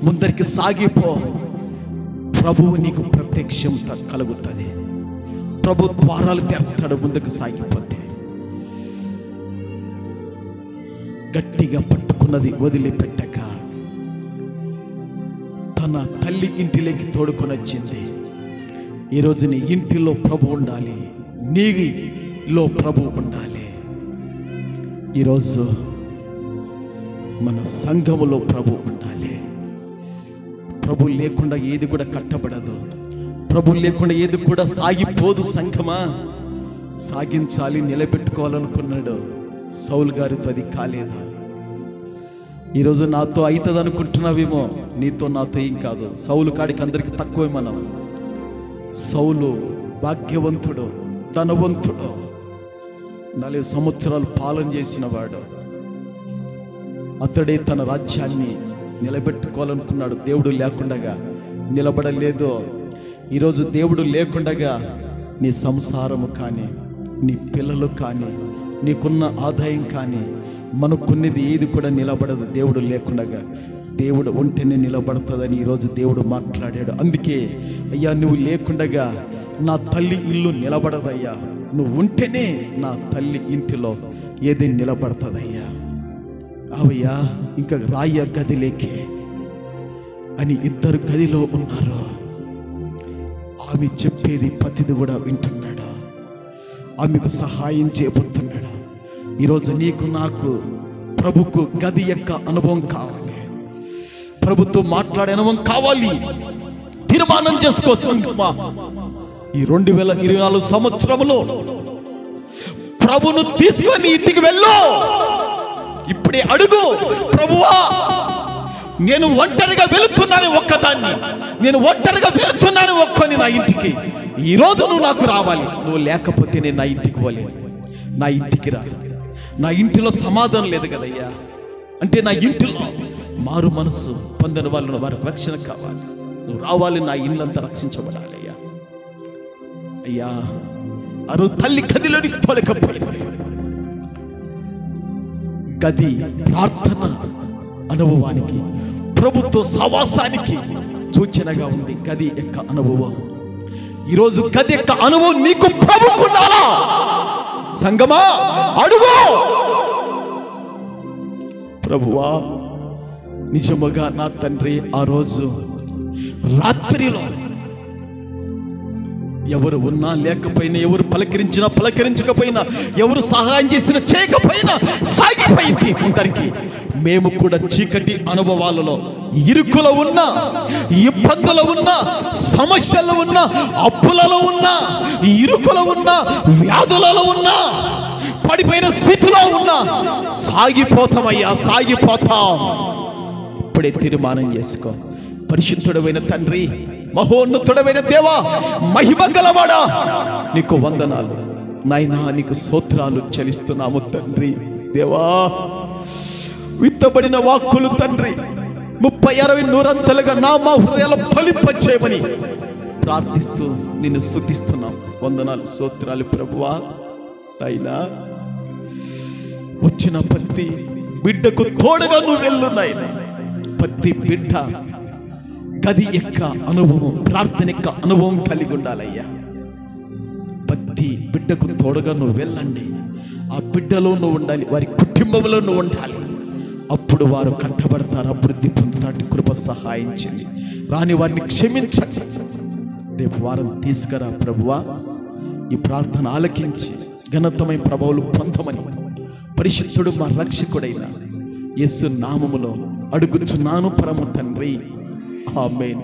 ముందరికి సాగిపో. ప్రభువు నీకు ప్రత్యక్షం కలుగుతుంది. ప్రభు ద్వారాలు తెరుస్తాడు ముందుకు సాగిపోతే. గట్టిగా పట్టుకున్నది వదిలిపెట్టక తన తల్లి ఇంటిలోకి తోడుకొని వచ్చింది. ఈరోజు నీ ఇంటిలో ప్రభు ఉండాలి, నీలో ప్రభు ఉండాలి. ఈరోజు మన సంఘములో ప్రభు ఉండాలి. ప్రభు లేకుండా ఏది కూడా కట్టబడదు. ప్రభు లేకుండా ఏది కూడా సాగిపోదు. సంఘమా, సాగించాలి, నిలబెట్టుకోవాలనుకున్నాడు సౌలు గారితో, అది కాలేదు. ఈరోజు నాతో అవుతుంది అనుకుంటున్నావేమో, నీతో నాతో ఏం కాదు. సౌలు కాడికి అందరికి తక్కువే. మనం సౌలు భాగ్యవంతుడు, ధనవంతుడు, 40 సంవత్సరాలు పాలన చేసిన వాడు. అతడే తన రాజ్యాన్ని నిలబెట్టుకోవాలనుకున్నాడు. దేవుడు లేకుండగా నిలబడలేదు. ఈరోజు దేవుడు లేకుండగా నీ సంసారము కానీ, నీ పిల్లలు కానీ, నీకున్న ఆదాయం కానీ, మనకున్నది ఏది కూడా నిలబడదు దేవుడు లేకుండగా. దేవుడు ఉంటేనే నిలబడుతుందని ఈరోజు దేవుడు మాట్లాడాడు. అందుకే అయ్యా, నువ్వు లేకుండగా నా తల్లి ఇల్లు నిలబడదయ్యా, నువ్వు ఉంటేనే నా తల్లి ఇంటిలో ఏది నిలబడుతుందయ్యా. అవయ్యా, ఇంకా రాయ గదిలేకే అని 2 గదిలో ఉన్నారు. ఆమె చెప్పేది ప్రతిది కూడా వింటున్నాడు, ఆమెకు సహాయం చేయబోతున్నాడు. ఈరోజు నీకు నాకు ప్రభుకు గది యొక్క అనుభవం కావాలి, ప్రభుతో మాట్లాడే అనుభవం కావాలి. తీర్మానం చేసుకో సంగమా, ఈ 2024 సంవత్సరంలో ప్రభును తీసుకొని ఇంటికి వెళ్ళు. ఇప్పుడే అడుగు, ప్రభువా నేను ఒంటరిగా వెళుతున్నాను ఒక్కదాన్ని, నేను ఒంటరిగా వెళుతున్నాను ఒక్కొని నా ఇంటికి. ఈరోజు నువ్వు నాకు రావాలి, నువ్వు లేకపోతే నేను నా ఇంటికి పోలేను. నా ఇంటికి రా. నా ఇంటిలో సమాధానం లేదు కదయ్యా, అంటే నా ఇంటిలో మారు మనసు పొందిన వాళ్ళు వారికి రక్షణ కావాలి. నువ్వు రావాలి, నా ఇల్లంతా రక్షించబడాలి అయ్యా. అయ్యా ఆ రోజు తల్లి గదిలోనికి తోలకపోయింది. గది ప్రార్థన అనుభవానికి, ప్రభుత్వ సవాసానికి సూచనగా ఉంది గది యొక్క అనుభవం. ఈరోజు గది యొక్క అనుభవం నీకు ప్రభువుకుండాలా? సంగమా అడుగు, ప్రభువా నిజముగా నా తండ్రి ఆ రోజు రాత్రిలో ఎవరు ఉన్నా లేకపోయినా, ఎవరు పలకరించినా పలకరించకపోయినా, ఎవరు సహాయం చేసినా చేయకపోయినా సాగిపోయింది అందరికి. మేము కూడా చీకటి అనుభవాలలో, ఇరుకులో ఉన్నా, ఇబ్బందులు ఉన్నా, సమస్యలు ఉన్నా, అప్పులలో ఉన్నా, ఇరుకులో ఉన్నా, వ్యాధులలో ఉన్నా, పడిపోయిన స్థితిలో ఉన్నా సాగిపోతామయ్యా, సాగిపోతాం. ఇప్పుడే తీర్మానం చేసుకో. పరిశుద్ధుడైన తండ్రి, మహోన్నతుడైన దేవా, మహిమ గలవాడా, నీకు వందనాలు నాయనా, నీకు స్తోత్రాలు చెల్లిస్తున్నాము తండ్రి. దేవా విత్తబడిన వాక్కులు తండ్రి 30, 60, 100 నా మా హృదయాల ఫలింపచేయమని ప్రార్థిస్తూ నిన్ను స్తుతిస్తున్నాం. వందనాలు, స్తోత్రాలు ప్రభువా. నాయనా వచ్చిన ప్రతి బిడ్డకు తోడుగా నువ్వు వెళ్ళు నాయనా. ప్రతి బిడ్డ గది యొక్క అనుభవం, ప్రార్థన యొక్క అనుభవం కలిగి ఉండాలయ్యా. ప్రతి బిడ్డకు తోడుగా నువ్వు వెళ్ళండి. ఆ బిడ్డలో నువ్వు ఉండాలి, వారి కుటుంబంలో నువ్వు ఉండాలి. అప్పుడు వారు కట్టబడతారు, అభివృద్ధి పొందుతారు. కృప సహాయం చేయండి. రాని వారిని క్షమించండి. రేపు వారం తీసుకురా ప్రభువా. ఈ ప్రార్థన ఆలకించి ఘనతమైన ప్రభువులు పొందమని పరిశుద్ధుడు మా రక్షకుడైన యేసు నామములో అడుగుచున్నాను పరమ తండ్రి. ఆమేన్.